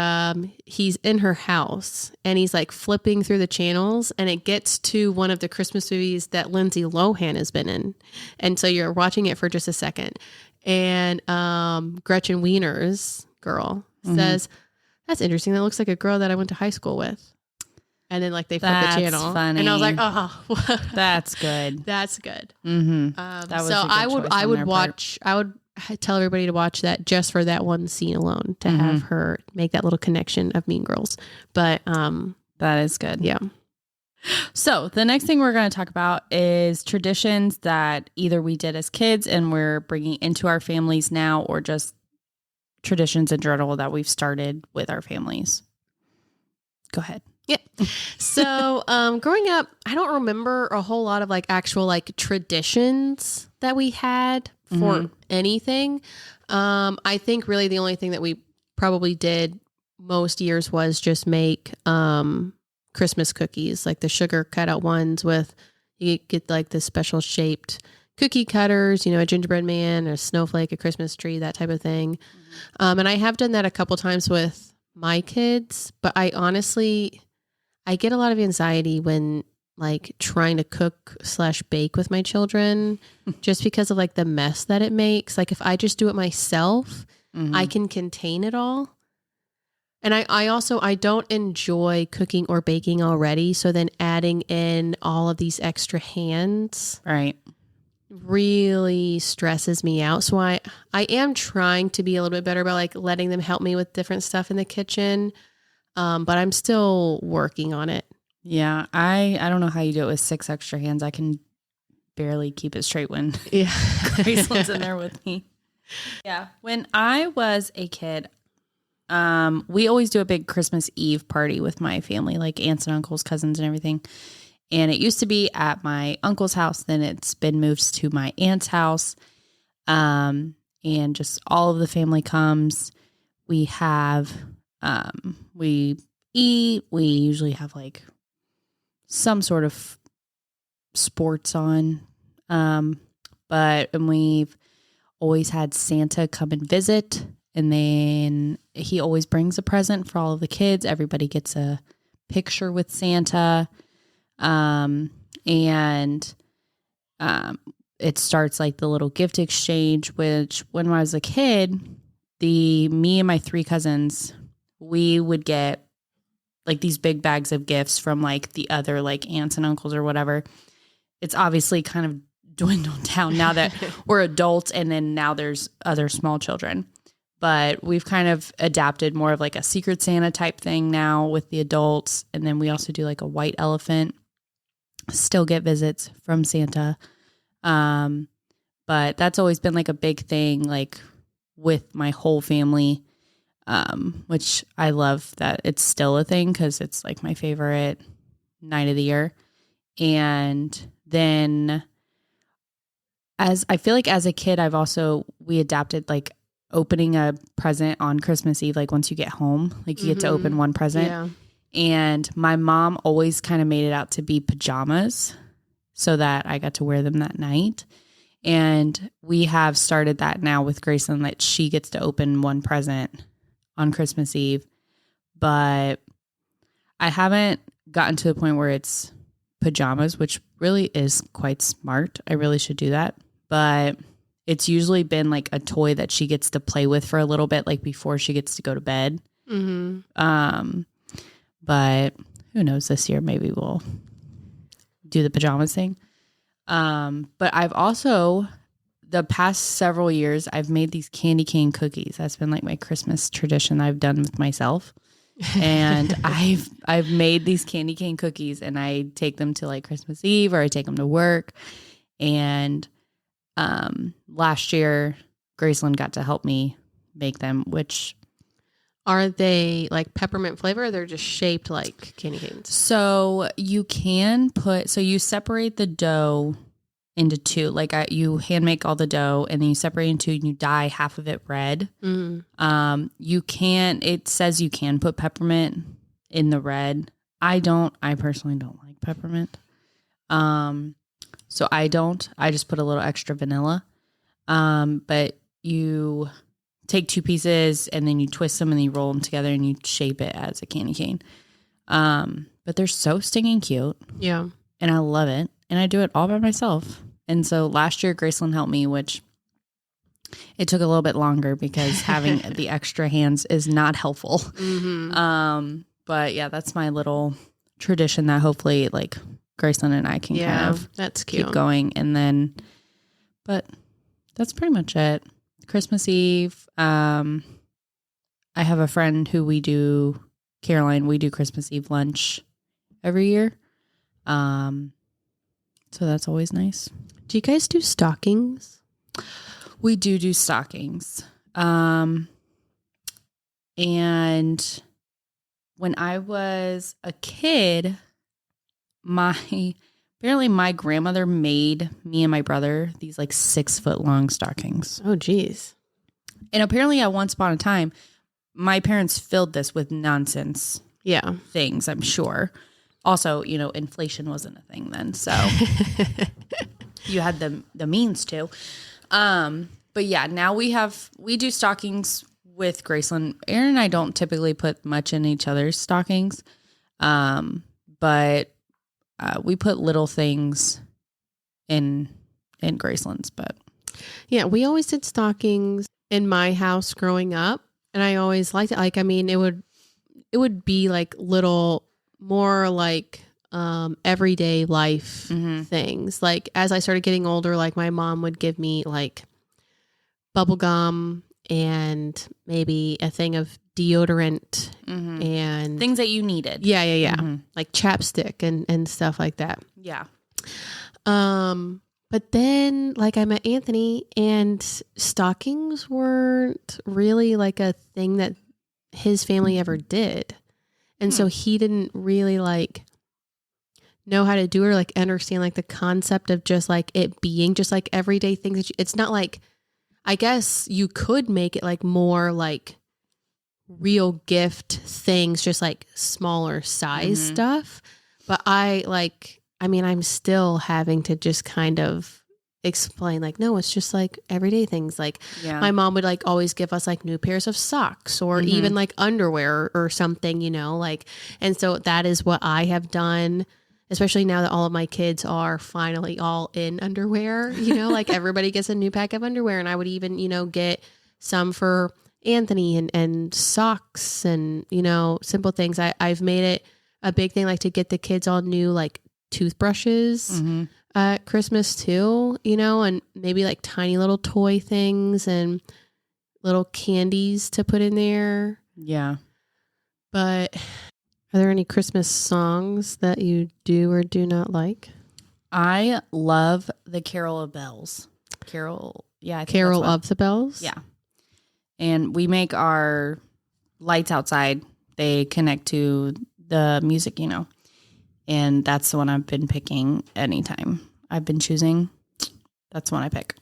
he's in her house and he's like flipping through the channels, and it gets to one of the Christmas movies that Lindsay Lohan has been in. And so you're watching it for just a second. And Gretchen Wieners' girl says, "That's interesting. That looks like a girl that I went to high school with." And then like they flip the channel. Funny. And I was like, "Oh, that's good. That's good." Mm-hmm. That was so I would tell everybody to watch that just for that one scene alone, to have her make that little connection of Mean Girls. But that is good. Yeah. So the next thing we're going to talk about is traditions that either we did as kids and we're bringing into our families now, or just traditions in general that we've started with our families. Go ahead. Yeah. So growing up, I don't remember a whole lot of like actual like traditions that we had for anything. I think really the only thing that we probably did most years was just make Christmas cookies, like the sugar cutout ones with, you get like the special shaped cookie cutters, you know, a gingerbread man, a snowflake, a Christmas tree, that type of thing. And I have done that a couple times with my kids, but I get a lot of anxiety when like trying to cook / bake with my children, just because of like the mess that it makes. Like if I just do it myself, I can contain it all. And I don't enjoy cooking or baking already. So then adding in all of these extra hands really stresses me out. So I am trying to be a little bit better about like letting them help me with different stuff in the kitchen. But I'm still working on it. Yeah. I don't know how you do it with 6 extra hands. I can barely keep it straight when Graceland's in there with me. Yeah. When I was a kid, We always do a big Christmas Eve party with my family, like aunts and uncles, cousins, and everything. And it used to be at my uncle's house. Then it's been moved to my aunt's house. And just all of the family comes. We have, we eat. We usually have like some sort of sports on. And we've always had Santa come and visit. And then he always brings a present for all of the kids. Everybody gets a picture with Santa. It starts like the little gift exchange, which when I was a kid, me and my 3 cousins, we would get like these big bags of gifts from like the other like aunts and uncles or whatever. It's obviously kind of dwindled down now that we're adults, and then now there's other small children. But we've kind of adapted more of like a Secret Santa type thing now with the adults. And then we also do like a white elephant, still get visits from Santa. But that's always been like a big thing, like with my whole family, which I love that it's still a thing because it's like my favorite night of the year. And then as I feel like as a kid, we adapted like opening a present on Christmas Eve. Like once you get home, like you get to open one present. Yeah. And my mom always kind of made it out to be pajamas so that I got to wear them that night. And we have started that now with Graceland, that she gets to open one present on Christmas Eve. But I haven't gotten to the point where it's pajamas, which really is quite smart. I really should do that. But it's usually been like a toy that she gets to play with for a little bit, like before she gets to go to bed. Mm-hmm. But who knows, this year maybe we'll do the pajamas thing. But I've also, the past several years, I've made these candy cane cookies. That's been like my Christmas tradition I've done with myself. And I've made these candy cane cookies, and I take them to like Christmas Eve, or I take them to work. And last year, Graceland got to help me make them, which... Are they like peppermint flavor, or they're just shaped like candy canes? So you you separate the dough into 2. Like you hand make all the dough, and then you separate into 2, and you dye half of it red. It says you can put peppermint in the red. I personally don't like peppermint. So I just put a little extra vanilla. But you take 2 pieces, and then you twist them, and then you roll them together, and you shape it as a candy cane. But they're so stinking cute. Yeah. And I love it. And I do it all by myself. And so last year, Graceland helped me, which it took a little bit longer because having the extra hands is not helpful. Mm-hmm. But yeah, that's my little tradition that hopefully like Graceland and I can kind of that's cute. keep going. And then, but that's pretty much it. Christmas Eve. I have a friend who Caroline, we do Christmas Eve lunch every year. So that's always nice. Do you guys do stockings? We do stockings. And when I was a kid, apparently my grandmother made me and my brother these like 6-foot long stockings. Oh, geez. And apparently at once upon a time, my parents filled this with nonsense things, I'm sure. Also, inflation wasn't a thing then, so you had the means to. But yeah, now we do stockings with Graceland. Aaron and I don't typically put much in each other's stockings, but we put little things in Graceland's. But yeah, we always did stockings in my house growing up, and I always liked it. Like, I mean, it would be like little more like everyday life things. Like as I started getting older, like my mom would give me like bubble gum and maybe a thing of deodorant and things that you needed. Yeah. Like chapstick and stuff like that. Yeah. But then like I met Anthony, and stockings weren't really like a thing that his family ever did. And so he didn't really like know how to do it or like understand like the concept of just like it being just like everyday things. That it's not like, I guess you could make it like more like real gift things, just like smaller size stuff. But I'm still having to just kind of explain like, no, it's just like everyday things. Like my mom would like always give us like new pairs of socks or even like underwear or something, you know, like, and so that is what I have done, especially now that all of my kids are finally all in underwear, you know, like everybody gets a new pack of underwear. And I would even, you know, get some for Anthony and socks and, you know, simple things. I've made it a big thing, like to get the kids all new, like toothbrushes at Christmas too, you know, and maybe like tiny little toy things and little candies to put in there. Yeah. But are there any Christmas songs that you do or do not like? I love the Carol of Bells. Carol of the Bells? Yeah. And we make our lights outside. They connect to the music, you know. And that's the one I've been picking anytime I've been choosing. That's the one I pick.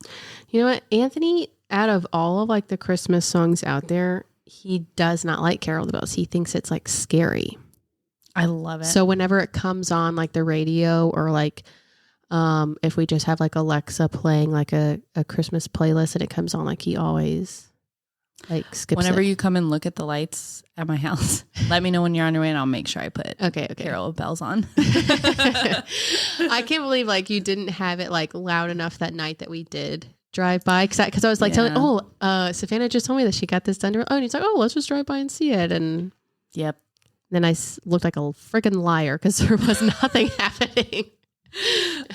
You know what? Anthony, out of all of like the Christmas songs out there, he does not like Carol of the Bells. He thinks it's like scary. I love it. So whenever it comes on like the radio or like if we just have like Alexa playing like a Christmas playlist and it comes on, like he always like skips Whenever it. you come and look at the lights at my house, let me know when you're on your way and I'll make sure I put okay. Carol of Bells on. I can't believe like you didn't have it like loud enough that night that we did drive by because I was like telling Savannah just told me that she got this done. Oh, and he's like, oh, let's just drive by and see it. And yep. Then I looked like a freaking liar because there was nothing happening.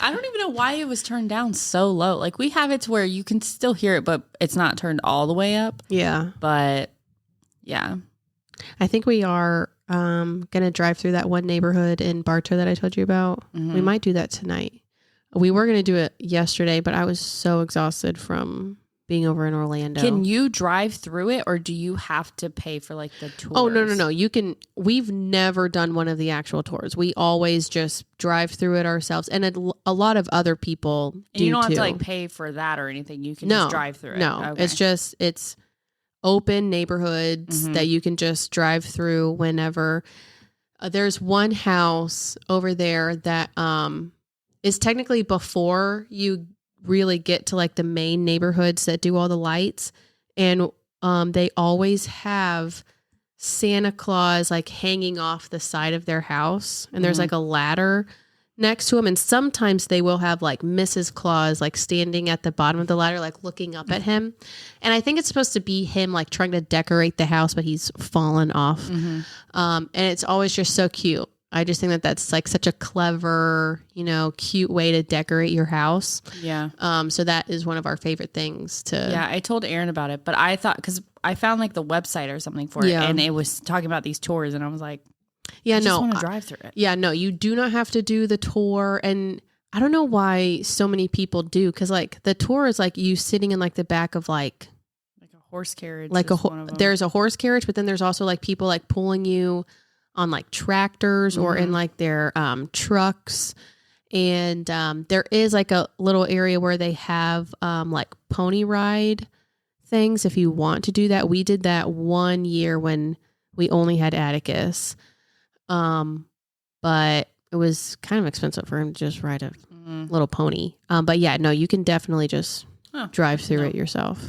I don't even know why it was turned down so low. Like we have it to where you can still hear it, but it's not turned all the way up. Yeah. But yeah. I think we are going to drive through that one neighborhood in Bartow that I told you about. We might do that tonight. We were going to do it yesterday, but I was so exhausted from being over in Orlando. Can you drive through it or do you have to pay for like the tours? Oh, no. You can. We've never done one of the actual tours. We always just drive through it ourselves. And a lot of other people do you don't have too. to like pay for that or anything. You can just drive through it. No, okay. It's open neighborhoods that you can just drive through whenever. There's one house over there that is technically before you really get to like the main neighborhoods that do all the lights, and they always have Santa Claus like hanging off the side of their house, and there's like a ladder next to him, and sometimes they will have like Mrs. Claus like standing at the bottom of the ladder like looking up at him, and I think it's supposed to be him like trying to decorate the house, but he's fallen off. And it's always just so cute. I just think that that's like such a clever, you know, cute way to decorate your house. Yeah. So that is one of our favorite things to. Yeah, I told Aaron about it, but I thought because I found like the website or something for it, and it was talking about these tours, and I was like, I just want to drive through it. Yeah, no, you do not have to do the tour, and I don't know why so many people do, because like the tour is like you sitting in like the back of like a horse carriage, like there's a horse carriage, but then there's also like people like pulling you on like tractors or in like their trucks, and there is like a little area where they have like pony ride things if you want to do that. We did that one year when we only had Atticus, but it was kind of expensive for him to just ride a little pony. But yeah, no, you can definitely just drive through it yourself.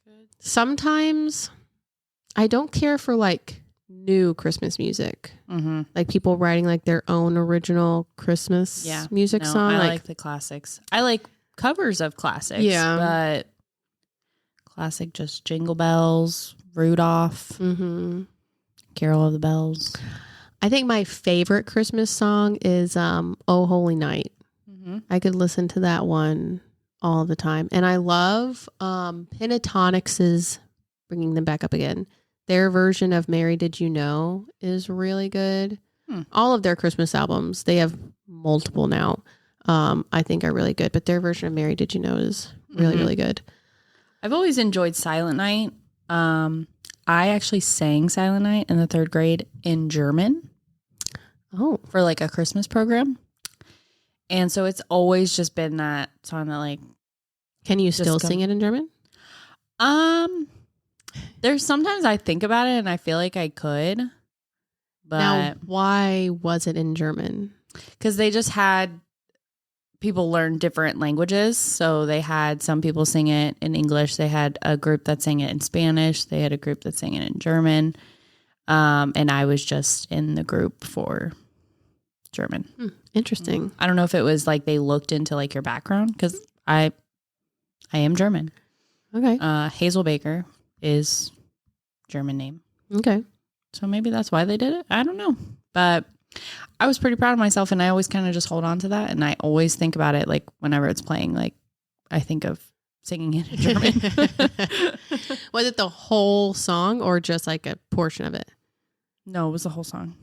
Good. Sometimes I don't care for like new Christmas music, like people writing like their own original Christmas music song. I like the classics. I like covers of classics, but classic just Jingle Bells, Rudolph, Carol of the Bells. I think my favorite Christmas song is "Oh Holy Night." I could listen to that one all the time, and I love Pentatonix's, bringing them back up again. Their version of Mary Did You Know is really good. All of their Christmas albums, they have multiple now, I think are really good. But their version of Mary Did You Know is really, really good. I've always enjoyed Silent Night. I actually sang Silent Night in the 3rd grade in German. Oh. For like a Christmas program. And so it's always just been that song that like. Can you still sing it in German? There's sometimes I think about it and I feel like I could. But now, why was it in German? Because they just had people learn different languages. So they had some people sing it in English. They had a group that sang it in Spanish. They had a group that sang it in German. And I was just in the group for German. Interesting. I don't know if it was like they looked into like your background because I am German. Okay. Hazel Baker is German name. Okay. So maybe that's why they did it. I don't know. But I was pretty proud of myself and I always kind of just hold on to that. And I always think about it like whenever it's playing, like I think of singing it in German. Was it the whole song or just like a portion of it? No, it was the whole song.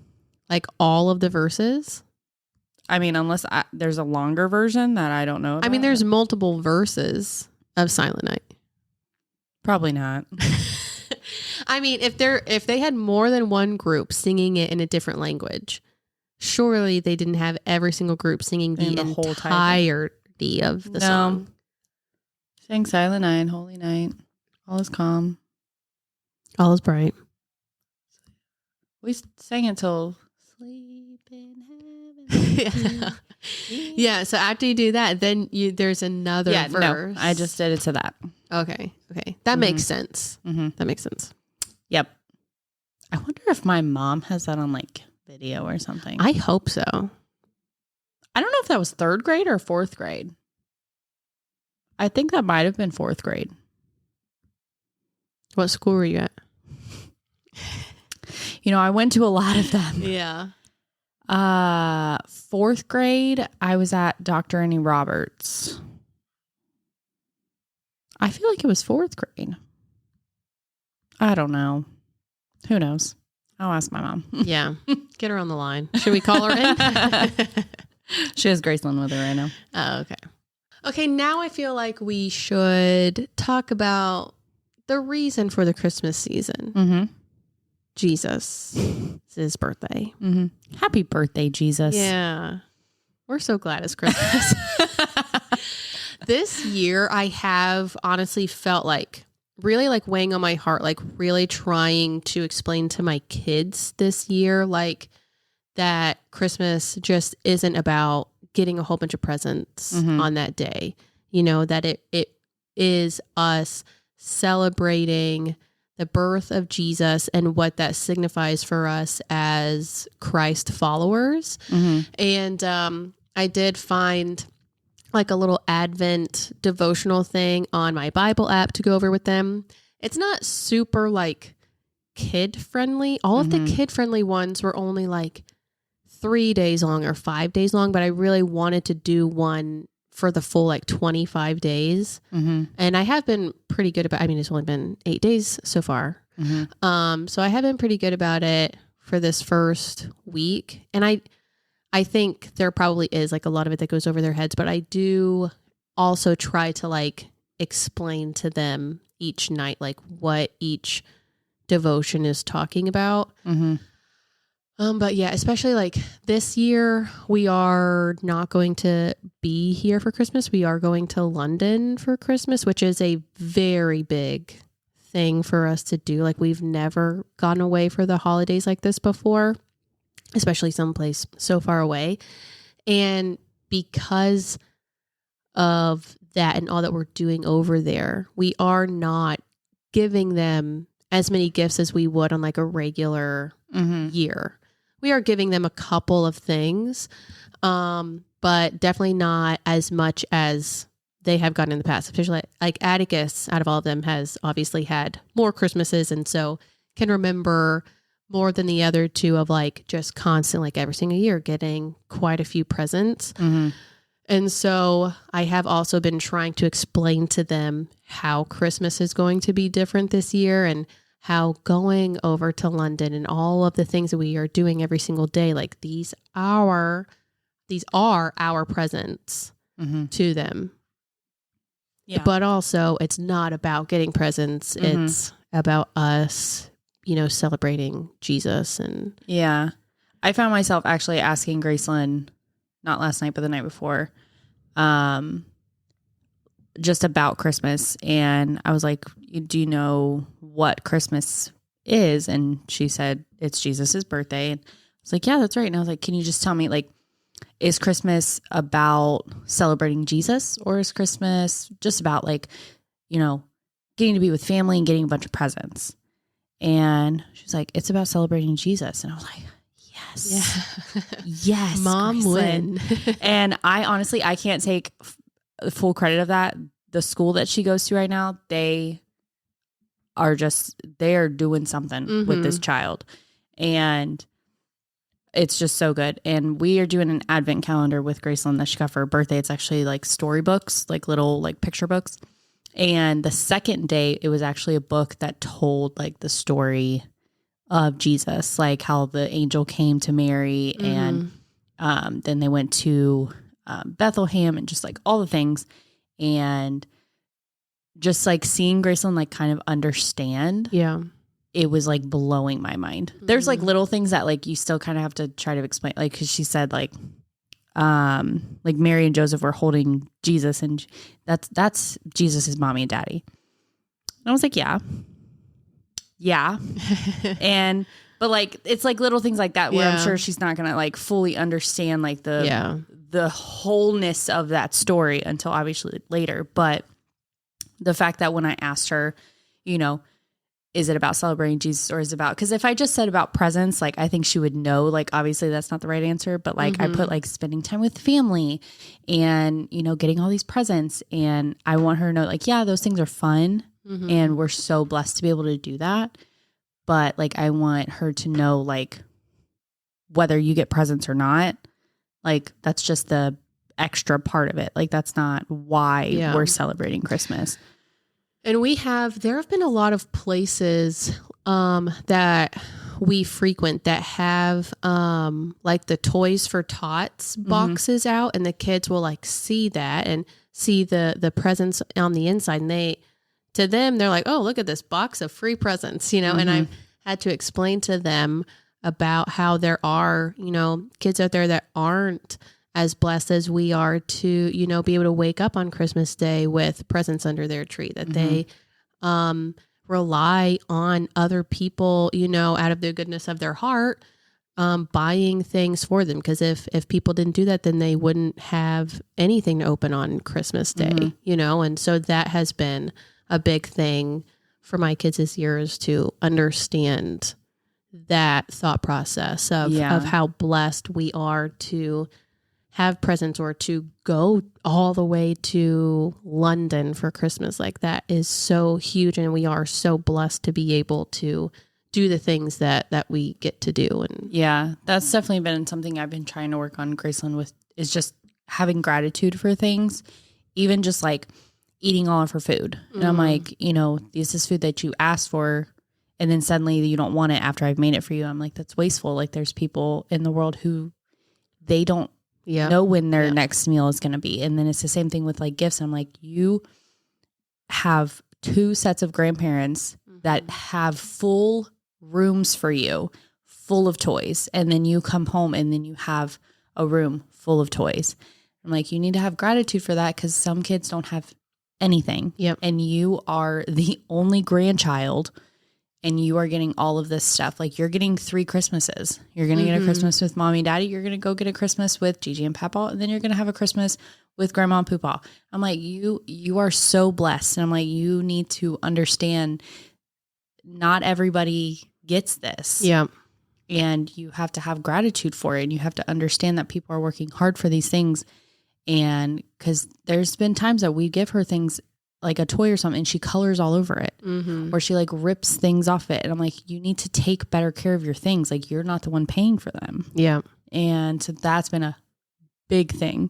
Like all of the verses? I mean, unless there's a longer version that I don't know about. I mean, there's multiple verses of Silent Night. Probably not. I mean, if they had more than one group singing it in a different language, surely they didn't have every single group singing the whole entirety of the song. Sang Silent Night, Holy Night, all is calm. All is bright. We sang it till sleep in heaven. Yeah. So after you do that, then there's another verse. No, I just did it to that. Okay. That makes sense. Mm-hmm. That makes sense. Yep. I wonder if my mom has that on like video or something. I hope so. I don't know if that was 3rd grade or 4th grade. I think that might have been 4th grade. What school were you at? You know, I went to a lot of them. Yeah. 4th grade, I was at Dr. Annie Roberts. I feel like it was 4th grade. I don't know. Who knows? I'll ask my mom. Yeah. Get her on the line. Should we call her in? She has Graceland with her right now. Oh, okay. Okay, now I feel like we should talk about the reason for the Christmas season. Mm-hmm. Jesus. It's his birthday. Mm-hmm. Happy birthday, Jesus. Yeah. We're so glad it's Christmas. This year, I have honestly felt like really like weighing on my heart, like really trying to explain to my kids this year, like that Christmas just isn't about getting a whole bunch of presents on that day. You know, that it is us celebrating the birth of Jesus and what that signifies for us as Christ followers. And I did find like a little Advent devotional thing on my Bible app to go over with them. It's not super like kid friendly. All of the kid friendly ones were only like 3 days long or 5 days long, but I really wanted to do one for the full like 25 days. And I have been pretty good about, I mean, it's only been 8 days so far. So I have been pretty good about it for this first week. And I think there probably is like a lot of it that goes over their heads, but I do also try to like explain to them each night, like what each devotion is talking about. But yeah, especially like this year, we are not going to be here for Christmas. We are going to London for Christmas, which is a very big thing for us to do. Like we've never gone away for the holidays like this before, especially someplace so far away. And because of that and all that we're doing over there, we are not giving them as many gifts as we would on like a regular year. We are giving them a couple of things, but definitely not as much as they have gotten in the past. Especially like Atticus, out of all of them, has obviously had more Christmases, and so can remember more than the other two of like just constant, like every single year, getting quite a few presents. And so I have also been trying to explain to them how Christmas is going to be different this year and how going over to London and all of the things that we are doing every single day, like these are our presents to them. Yeah. But also it's not about getting presents. It's about us celebrating Jesus. And yeah, I found myself actually asking Gracelyn, not last night, but the night before, just about Christmas. And I was like, do you know what Christmas is? And she said, it's Jesus's birthday. And I was like, yeah, that's right. And I was like, can you just tell me, like, is Christmas about celebrating Jesus, or is Christmas just about, like, getting to be with family and getting a bunch of presents? And she's like, it's about celebrating Jesus. And I was like, yes, yes, Mom win. And I can't take full credit of that. The school that she goes to right now, they are doing something with this child, and it's just so good. And we are doing an advent calendar with Gracelyn that she got for her birthday. It's actually like storybooks, like little like picture books. And the second day, it was actually a book that told like the story of Jesus, like how the angel came to Mary, and then they went to Bethlehem, and just like all the things. And just like seeing Gracelyn like kind of understand. Yeah. It was like blowing my mind. There's like little things that like you still kind of have to try to explain. Like, cause she said like Mary and Joseph were holding Jesus, and that's Jesus's mommy and daddy. And I was like, yeah. But like, it's like little things like that where I'm sure she's not going to like fully understand like the wholeness of that story until obviously later. But the fact that when I asked her, is it about celebrating Jesus, or is it about, because if I just said about presents, like I think she would know, like obviously that's not the right answer, but like I put like spending time with family and, getting all these presents, and I want her to know like, yeah, those things are fun and we're so blessed to be able to do that. But like, I want her to know like whether you get presents or not, like that's just the extra part of it. Like that's not why we're celebrating Christmas. And there have been a lot of places that we frequent that have like the Toys for Tots boxes out, and the kids will like see that and see the presents on the inside, and to them they're like, oh, look at this box of free presents, and I've had to explain to them about how there are, kids out there that aren't as blessed as we are to, be able to wake up on Christmas Day with presents under their tree, that they rely on other people, out of the goodness of their heart, buying things for them. Because if people didn't do that, then they wouldn't have anything to open on Christmas Day, and so that has been a big thing for my kids this year, is to understand that thought process of how blessed we are to have presents, or to go all the way to London for Christmas. Like that is so huge. And we are so blessed to be able to do the things that we get to do. And yeah, that's definitely been something I've been trying to work on Gracelyn with, is just having gratitude for things, even just like eating all of her food. And I'm like, this is food that you asked for, and then suddenly you don't want it after I've made it for you. I'm like, that's wasteful. Like there's people in the world who they don't know when their next meal is going to be. And then it's the same thing with like gifts. I'm like, you have 2 sets of grandparents that have full rooms for you, full of toys. And then you come home and then you have a room full of toys. I'm like, you need to have gratitude for that, because some kids don't have anything. Yep. And you are the only grandchild, and you are getting all of this stuff. Like you're getting 3 Christmases. You're going to get a Christmas with mommy and daddy. You're going to go get a Christmas with Gigi and Papa. And then you're going to have a Christmas with grandma and Poopa. I'm like, you are so blessed. And I'm like, you need to understand not everybody gets this. Yeah. And you have to have gratitude for it. And you have to understand that people are working hard for these things. And because there's been times that we give her things like a toy or something, and she colors all over it, or she like rips things off it. And I'm like, you need to take better care of your things. Like you're not the one paying for them. Yeah. And so that's been a big thing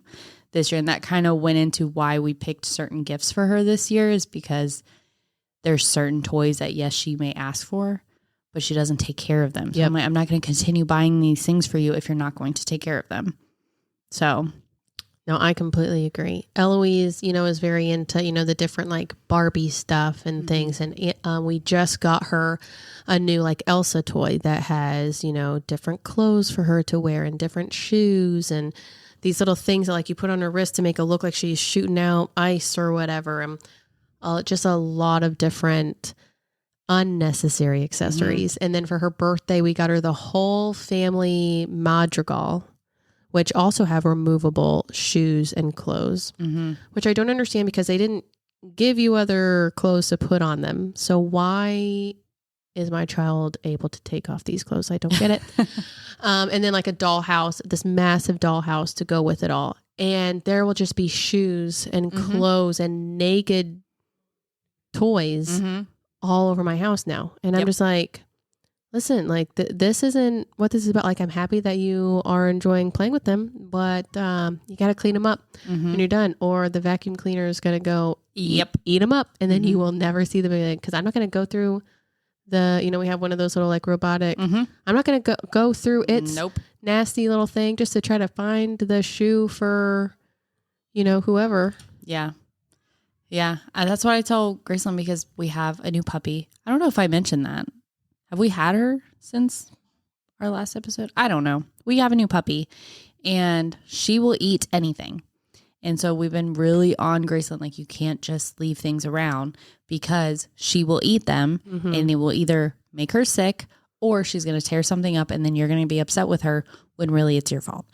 this year. And that kind of went into why we picked certain gifts for her this year, is because there's certain toys that, yes, she may ask for, but she doesn't take care of them. So I'm like, I'm not going to continue buying these things for you if you're not going to take care of them. So No, I completely agree. Eloise, is very into, the different like Barbie stuff and things. And we just got her a new like Elsa toy that has, different clothes for her to wear and different shoes and these little things that like you put on her wrist to make it look like she's shooting out ice or whatever. And just a lot of different unnecessary accessories. And then for her birthday, we got her the whole family madrigal, which also have removable shoes and clothes, which I don't understand because they didn't give you other clothes to put on them. So why is my child able to take off these clothes? I don't get it. And then like a dollhouse, this massive dollhouse to go with it all. And there will just be shoes and clothes and naked toys all over my house now. And I'm just like, listen, like this isn't what this is about. Like, I'm happy that you are enjoying playing with them, but you got to clean them up when you're done, or the vacuum cleaner is going to go eat them up, and then you will never see them again. Because I'm not going to go through the, we have one of those little like robotic. I'm not going to go through its nasty little thing just to try to find the shoe for, whoever. Yeah. Yeah. That's what I told Graceland because we have a new puppy. I don't know if I mentioned that. Have we had her since our last episode? I don't know. We have a new puppy and she will eat anything. And so we've been really on Graceland, like you can't just leave things around because she will eat them and it will either make her sick or she's going to tear something up and then you're going to be upset with her when really it's your fault.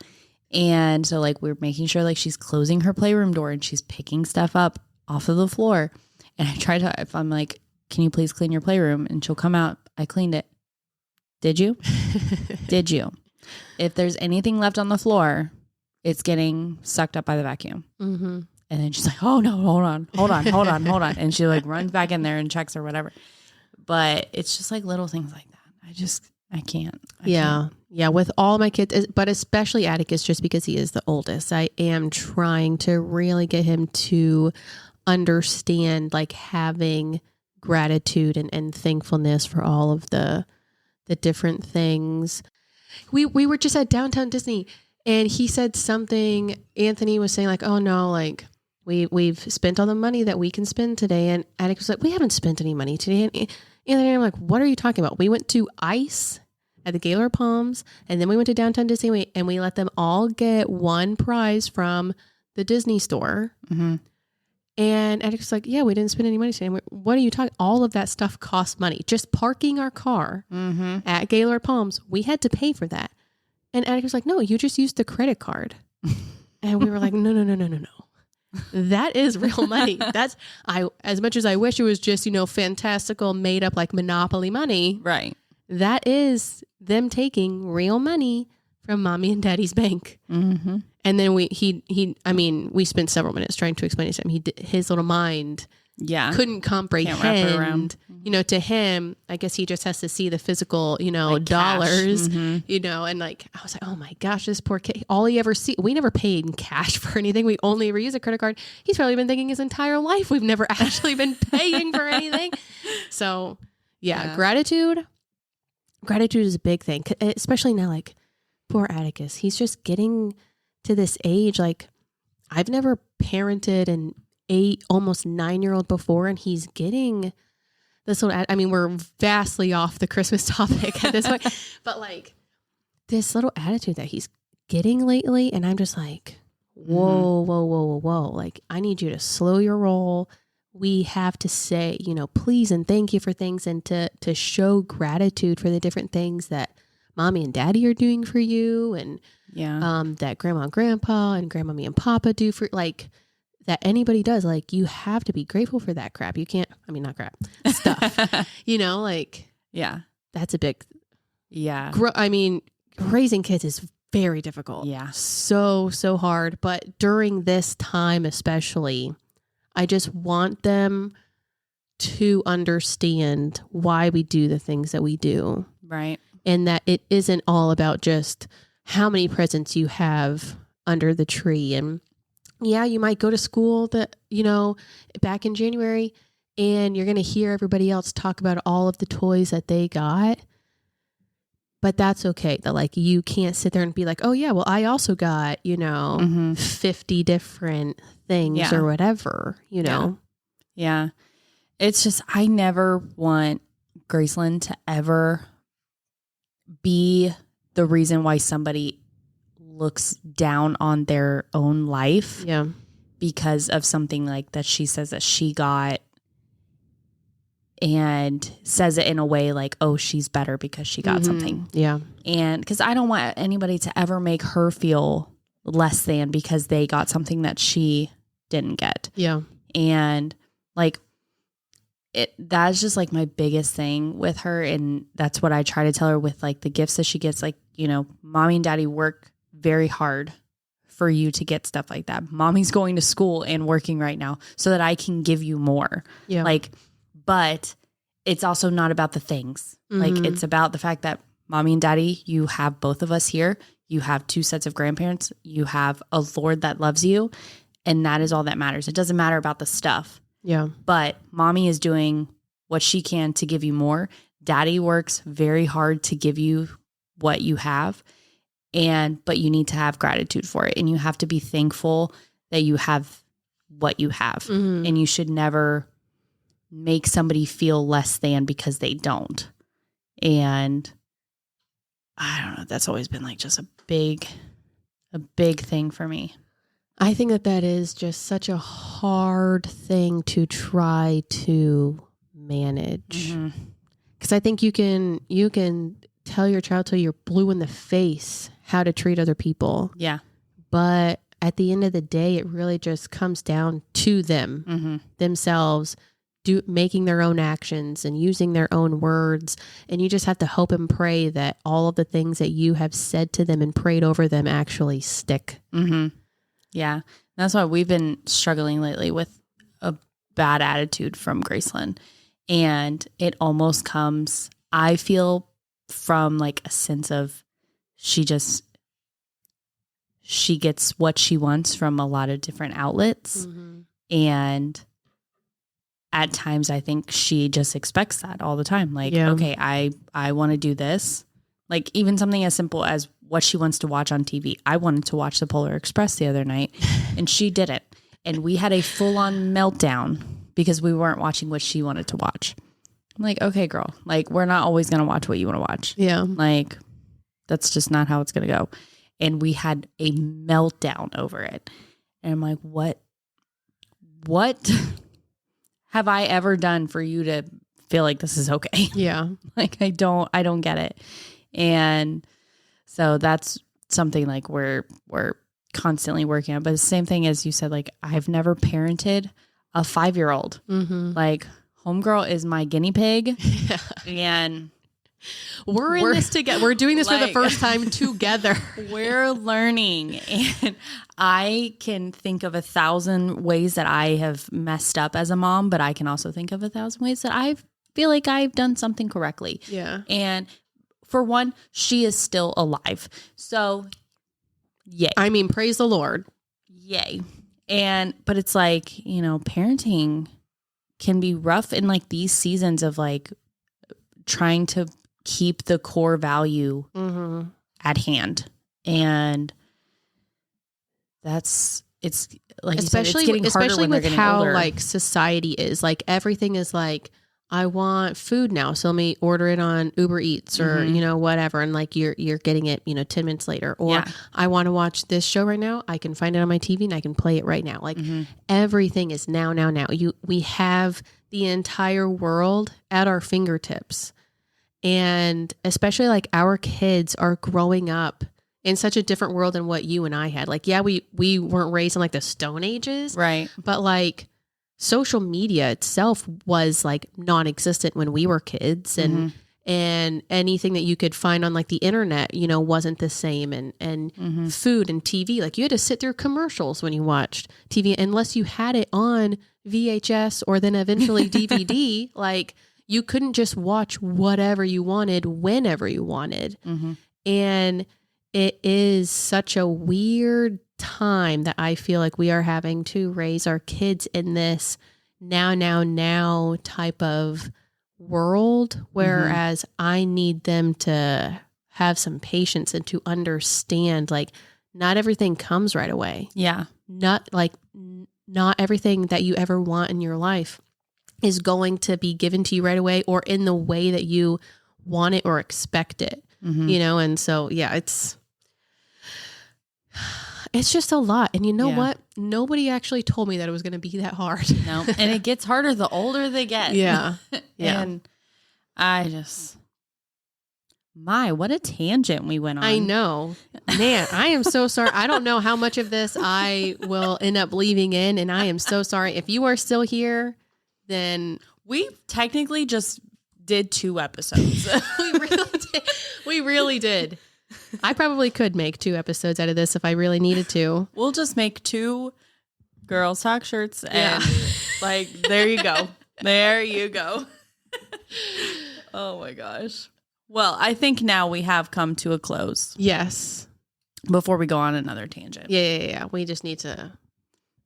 And so like we're making sure like she's closing her playroom door and she's picking stuff up off of the floor. And I try to, if I'm like, can you please clean your playroom? And she'll come out. I cleaned it. Did you? Did you? If there's anything left on the floor, it's getting sucked up by the vacuum. And then she's like, oh no, hold on. And she like runs back in there and checks or whatever. But it's just like little things like that. I can't. Yeah. With all my kids, but especially Atticus, just because he is the oldest, I am trying to really get him to understand like having gratitude and thankfulness for all of the different things. We were just at Downtown Disney and he said something, Anthony was saying like, oh no, like we've spent all the money that we can spend today. And Atticus was like, we haven't spent any money today. And Anthony and I'm like, what are you talking about? We went to ICE at the Gaylord Palms and then we went to Downtown Disney and we let them all get one prize from the Disney store. And Atticus was like, yeah, we didn't spend any money today. And what are you talking? All of that stuff costs money. Just parking our car at Gaylord Palms, we had to pay for that. And Atticus was like, no, you just used the credit card. And we were like, no. That is real money. As much as I wish it was just, fantastical, made up like Monopoly money. Right. That is them taking real money from mommy and daddy's bank. And then we spent several minutes trying to explain it to him. His little mind couldn't comprehend, can't wrap it around. To him, I guess he just has to see the physical, like dollars, and like, I was like, oh my gosh, this poor kid, all he ever we never paid in cash for anything. We only ever use a credit card. He's probably been thinking his entire life we've never actually been paying for anything. So gratitude is a big thing, especially now, like poor Atticus, he's just getting to this age. Like I've never parented an 8, almost 9-year-old before, and he's getting this little, we're vastly off the Christmas topic at this point, but like this little attitude that he's getting lately. And I'm just like, whoa. Like, I need you to slow your roll. We have to say, please and thank you for things, and to show gratitude for the different things that mommy and daddy are doing for you. And that grandma and grandpa and grandmommy and papa do for, like, that anybody does. Like, you have to be grateful for that crap. You can't, not crap, stuff, that's a big, raising kids is very difficult. Yeah. So hard. But during this time, especially, I just want them to understand why we do the things that we do. Right. And that it isn't all about just how many presents you have under the tree. And you might go to school back in January, and you're going to hear everybody else talk about all of the toys that they got. But that's okay. That like, you can't sit there and be like, oh yeah, well, I also got, 50 different things or whatever, Yeah. It's just, I never want Graceland to ever be the reason why somebody looks down on their own life. Yeah. Because of something like that she says that she got, and says it in a way like, oh, she's better because she got something. Yeah. And because I don't want anybody to ever make her feel less than because they got something that she didn't get. Yeah. And like, that's just like my biggest thing with her. And that's what I try to tell her with like the gifts that she gets. Like, mommy and daddy work very hard for you to get stuff like that. Mommy's going to school and working right now so that I can give you more. Yeah. Like, but it's also not about the things. Like, it's about the fact that mommy and daddy, you have both of us here. You have 2 sets of grandparents. You have a Lord that loves you. And that is all that matters. It doesn't matter about the stuff. Yeah. But mommy is doing what she can to give you more. Daddy works very hard to give you what you have. But you need to have gratitude for it. And you have to be thankful that you have what you have. And you should never make somebody feel less than because they don't. And I don't know. That's always been like just a big thing for me. I think that is just such a hard thing to try to manage. Because I think you can tell your child till you're blue in the face how to treat other people. Yeah. But at the end of the day, it really just comes down to them themselves making their own actions and using their own words. And you just have to hope and pray that all of the things that you have said to them and prayed over them actually stick. Yeah. That's why we've been struggling lately with a bad attitude from Graceland. And it almost comes, I feel, from like a sense of she gets what she wants from a lot of different outlets. And at times I think she just expects that all the time. Like, okay, I want to do this. Like even something as simple as what she wants to watch on TV. I wanted to watch the Polar Express the other night and she didn't. And we had a full-on meltdown because we weren't watching what she wanted to watch. I'm like, okay, girl, like we're not always going to watch what you want to watch. Yeah. Like that's just not how it's going to go. And we had a meltdown over it. And I'm like, what have I ever done for you to feel like this is okay? Yeah. Like I don't get it. And so that's something like we're constantly working on. But the same thing as you said, like I've never parented a 5-year-old. Like homegirl is my guinea pig. And we're in this together. We're doing this for the first time together. We're learning. And I can think of 1,000 ways that I have messed up as a mom, but I can also think of 1,000 ways that I feel like I've done something correctly. Yeah. And for one, she is still alive. So yay. I mean, praise the Lord. Yay. But it's like, parenting can be rough in like these seasons of like trying to keep the core value at hand. And it's like, especially with how older. Like society is like, everything is like, I want food now, so let me order it on Uber Eats or, whatever. And like, you're getting it, 10 minutes later, or I want to watch this show right now. I can find it on my TV and I can play it right now. Like everything is now. We have the entire world at our fingertips. And especially like our kids are growing up in such a different world than what you and I had. Like, we weren't raised in like the Stone Ages. Right. But like, social media itself was like non-existent when we were kids, and anything that you could find on like the internet, wasn't the same. And food and TV, like you had to sit through commercials when you watched TV, unless you had it on VHS or then eventually DVD. Like you couldn't just watch whatever you wanted, whenever you wanted. And it is such a weird time that I feel like we are having to raise our kids in this now type of world, whereas I need them to have some patience and to understand, like, not everything comes right away. Yeah. Not everything that you ever want in your life is going to be given to you right away or in the way that you want it or expect it, you know? And so, yeah, it's just a lot. And you know what? Nobody actually told me that it was going to be that hard. No. And it gets harder the older they get. Yeah. Yeah. And I just, what a tangent we went on. I know. Man, I am so sorry. I don't know how much of this I will end up leaving in. And I am so sorry. If you are still here, then we technically just did 2 episodes. We really did. I probably could make 2 episodes out of this if I really needed to. We'll just make 2 girls talk shirts and like, there you go. There you go. Oh my gosh. Well, I think now we have come to a close. Yes. Before we go on another tangent. Yeah. We just need to.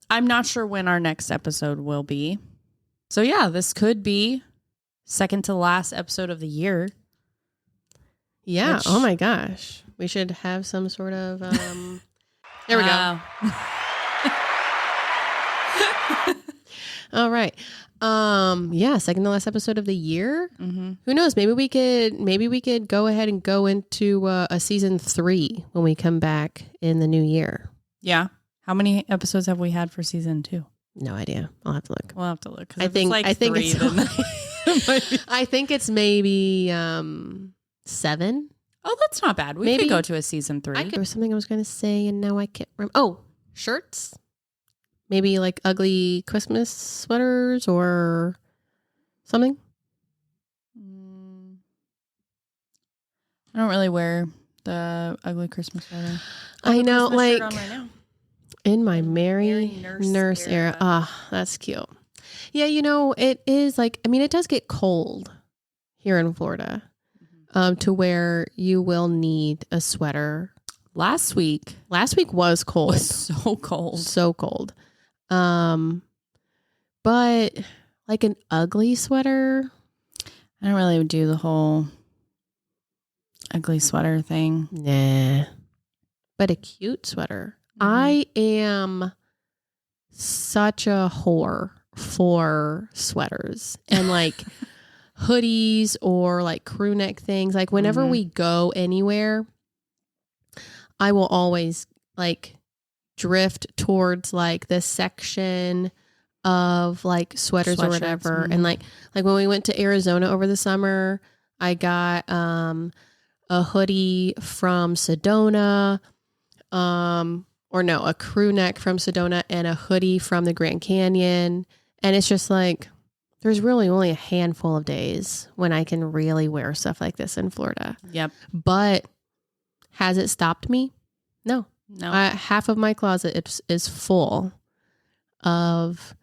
I'm not sure when our next episode will be. So yeah, this could be second to last episode of the year. Yeah. Oh my gosh. We should have some sort of there we go. All right. Yeah, second to last episode of the year. Mm-hmm. Who knows? Maybe we could go ahead and go into a season 3 when we come back in the new year. Yeah. How many episodes have we had for season 2? No idea. I'll have to look. We'll have to look. I think it's maybe 7. Oh, that's not bad. We could go to a season 3. There was something I was going to say, and now I can't remember. Oh, shirts. Maybe like ugly Christmas sweaters or something. I don't really wear the ugly Christmas sweater. I know, like on right now. In my Mary nurse era. Ah, that's cute. Yeah, you know, it is like, I mean, it does get cold here in Florida, to where you will need a sweater. Last week was cold. Was so cold. So cold. But like an ugly sweater. I don't really do the whole ugly sweater thing. Nah. But a cute sweater. Mm-hmm. I am such a whore for sweaters and like hoodies or like crew neck things. Like whenever we go anywhere, I will always like drift towards like the section of like sweaters or whatever. Mm-hmm. And like when we went to Arizona over the summer, I got a hoodie from Sedona, a crew neck from Sedona and a hoodie from the Grand Canyon. And it's just like, there's really only a handful of days when I can really wear stuff like this in Florida. Yep. But has it stopped me? No. Half of my closet is full of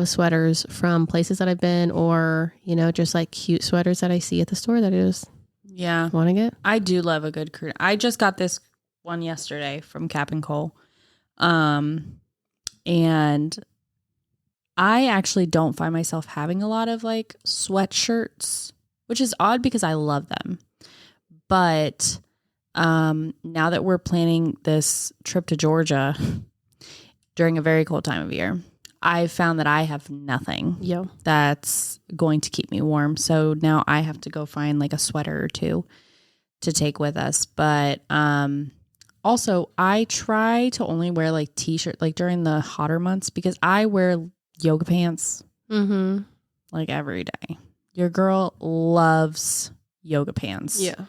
sweaters from places that I've been, or, you know, just like cute sweaters that I see at the store that I just want to get. I do love a good crew. I just got this one yesterday from Cap and Cole. And I actually don't find myself having a lot of like sweatshirts, which is odd because I love them. But now that we're planning this trip to Georgia during a very cold time of year, I've found that I have nothing that's going to keep me warm. So now I have to go find like a sweater or 2 to take with us. But also I try to only wear like t-shirt like during the hotter months, because I wear yoga pants like every day. Your girl loves yoga pants. Yeah.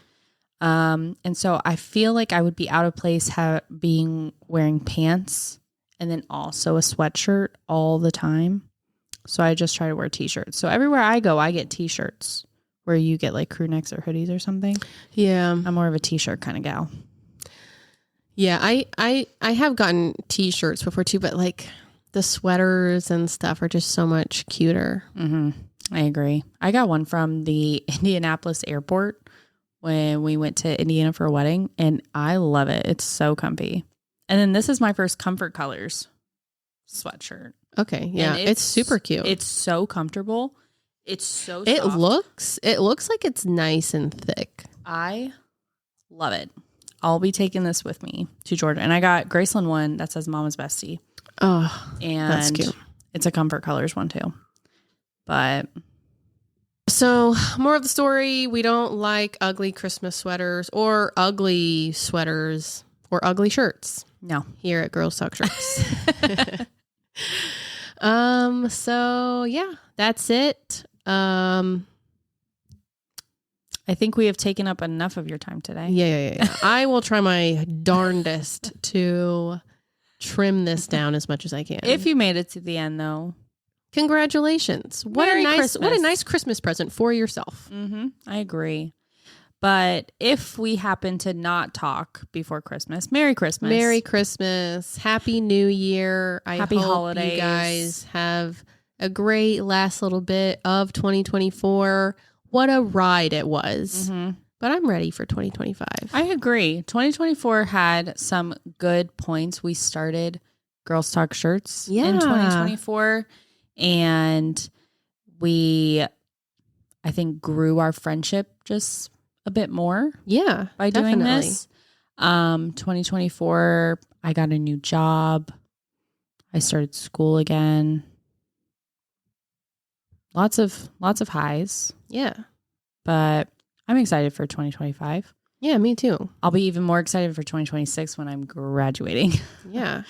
And so I feel like I would be out of place wearing pants and then also a sweatshirt all the time. So I just try to wear t-shirts. So everywhere I go, I get t-shirts. Where you get like crew necks or hoodies or something. Yeah. I'm more of a t-shirt kind of gal. Yeah, I have gotten t-shirts before too, but like the sweaters and stuff are just so much cuter. Mm-hmm. I agree. I got one from the Indianapolis airport when we went to Indiana for a wedding, and I love it. It's so comfy. And then this is my first Comfort Colors sweatshirt. Okay, yeah, it's super cute. It's so comfortable. It's so soft. It looks like it's nice and thick. I Love it. I'll be taking this with me to Georgia. And I got Graceland one that says Mama's Bestie. Oh, and that's cute. It's a Comfort Colors one too. But so, more of the story, we don't like ugly Christmas sweaters or ugly sweaters or ugly shirts. No. Here at Girls Talk Shirts. So yeah, that's it. I think we have taken up enough of your time today. Yeah. I will try my darndest to trim this down as much as I can. If you made it to the end, though, congratulations! Merry Christmas. What a nice Christmas present for yourself. Mm-hmm. I agree. But if we happen to not talk before Christmas, Merry Christmas. Merry Christmas. Happy New Year. Happy hope holidays. You guys have a great last little bit of 2024. What a ride it was. Mm-hmm. But I'm ready for 2025. I agree. 2024 had some good points. We started Girls Talk Shirts in 2024. And we, I think, grew our friendship just a bit more. Yeah, by doing this. 2024, I got a new job. I started school again. Lots of highs. Yeah. But I'm excited for 2025. Yeah, me too. I'll be even more excited for 2026 when I'm graduating. Yeah.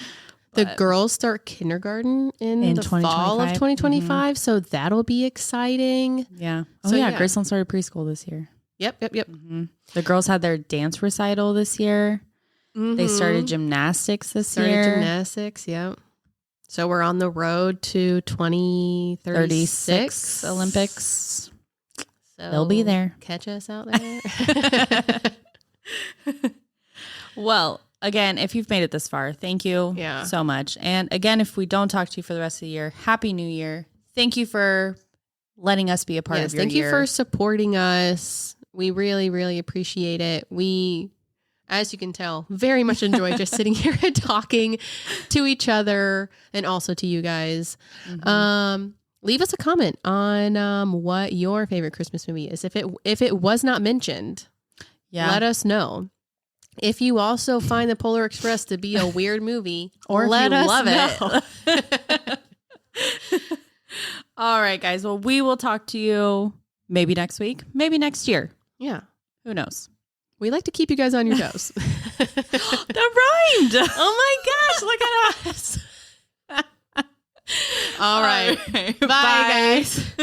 The girls start kindergarten in the fall of 2025, mm-hmm. So that'll be exciting. Yeah. Oh, so, yeah. Graceland started preschool this year. Yep. Mm-hmm. The girls had their dance recital this year. Mm-hmm. They started gymnastics this year. Gymnastics, yep. So we're on the road to 2036 Olympics. So they'll be there. Catch us out there. Well, again, if you've made it this far, thank you so much. And again, if we don't talk to you for the rest of the year, Happy New Year. Thank you for letting us be a part of your year. Thank you for supporting us. We really, really appreciate it. We, as you can tell, very much enjoy just sitting here and talking to each other and also to you guys. Mm-hmm. Leave us a comment on what your favorite Christmas movie is. If it was not mentioned, let us know. If you also find The Polar Express to be a weird movie, or let if you us love it. All right, guys. Well, we will talk to you maybe next week, maybe next year. Yeah. Who knows? We like to keep you guys on your toes. That rhymed. Oh my gosh, look at us. All right. Bye, guys.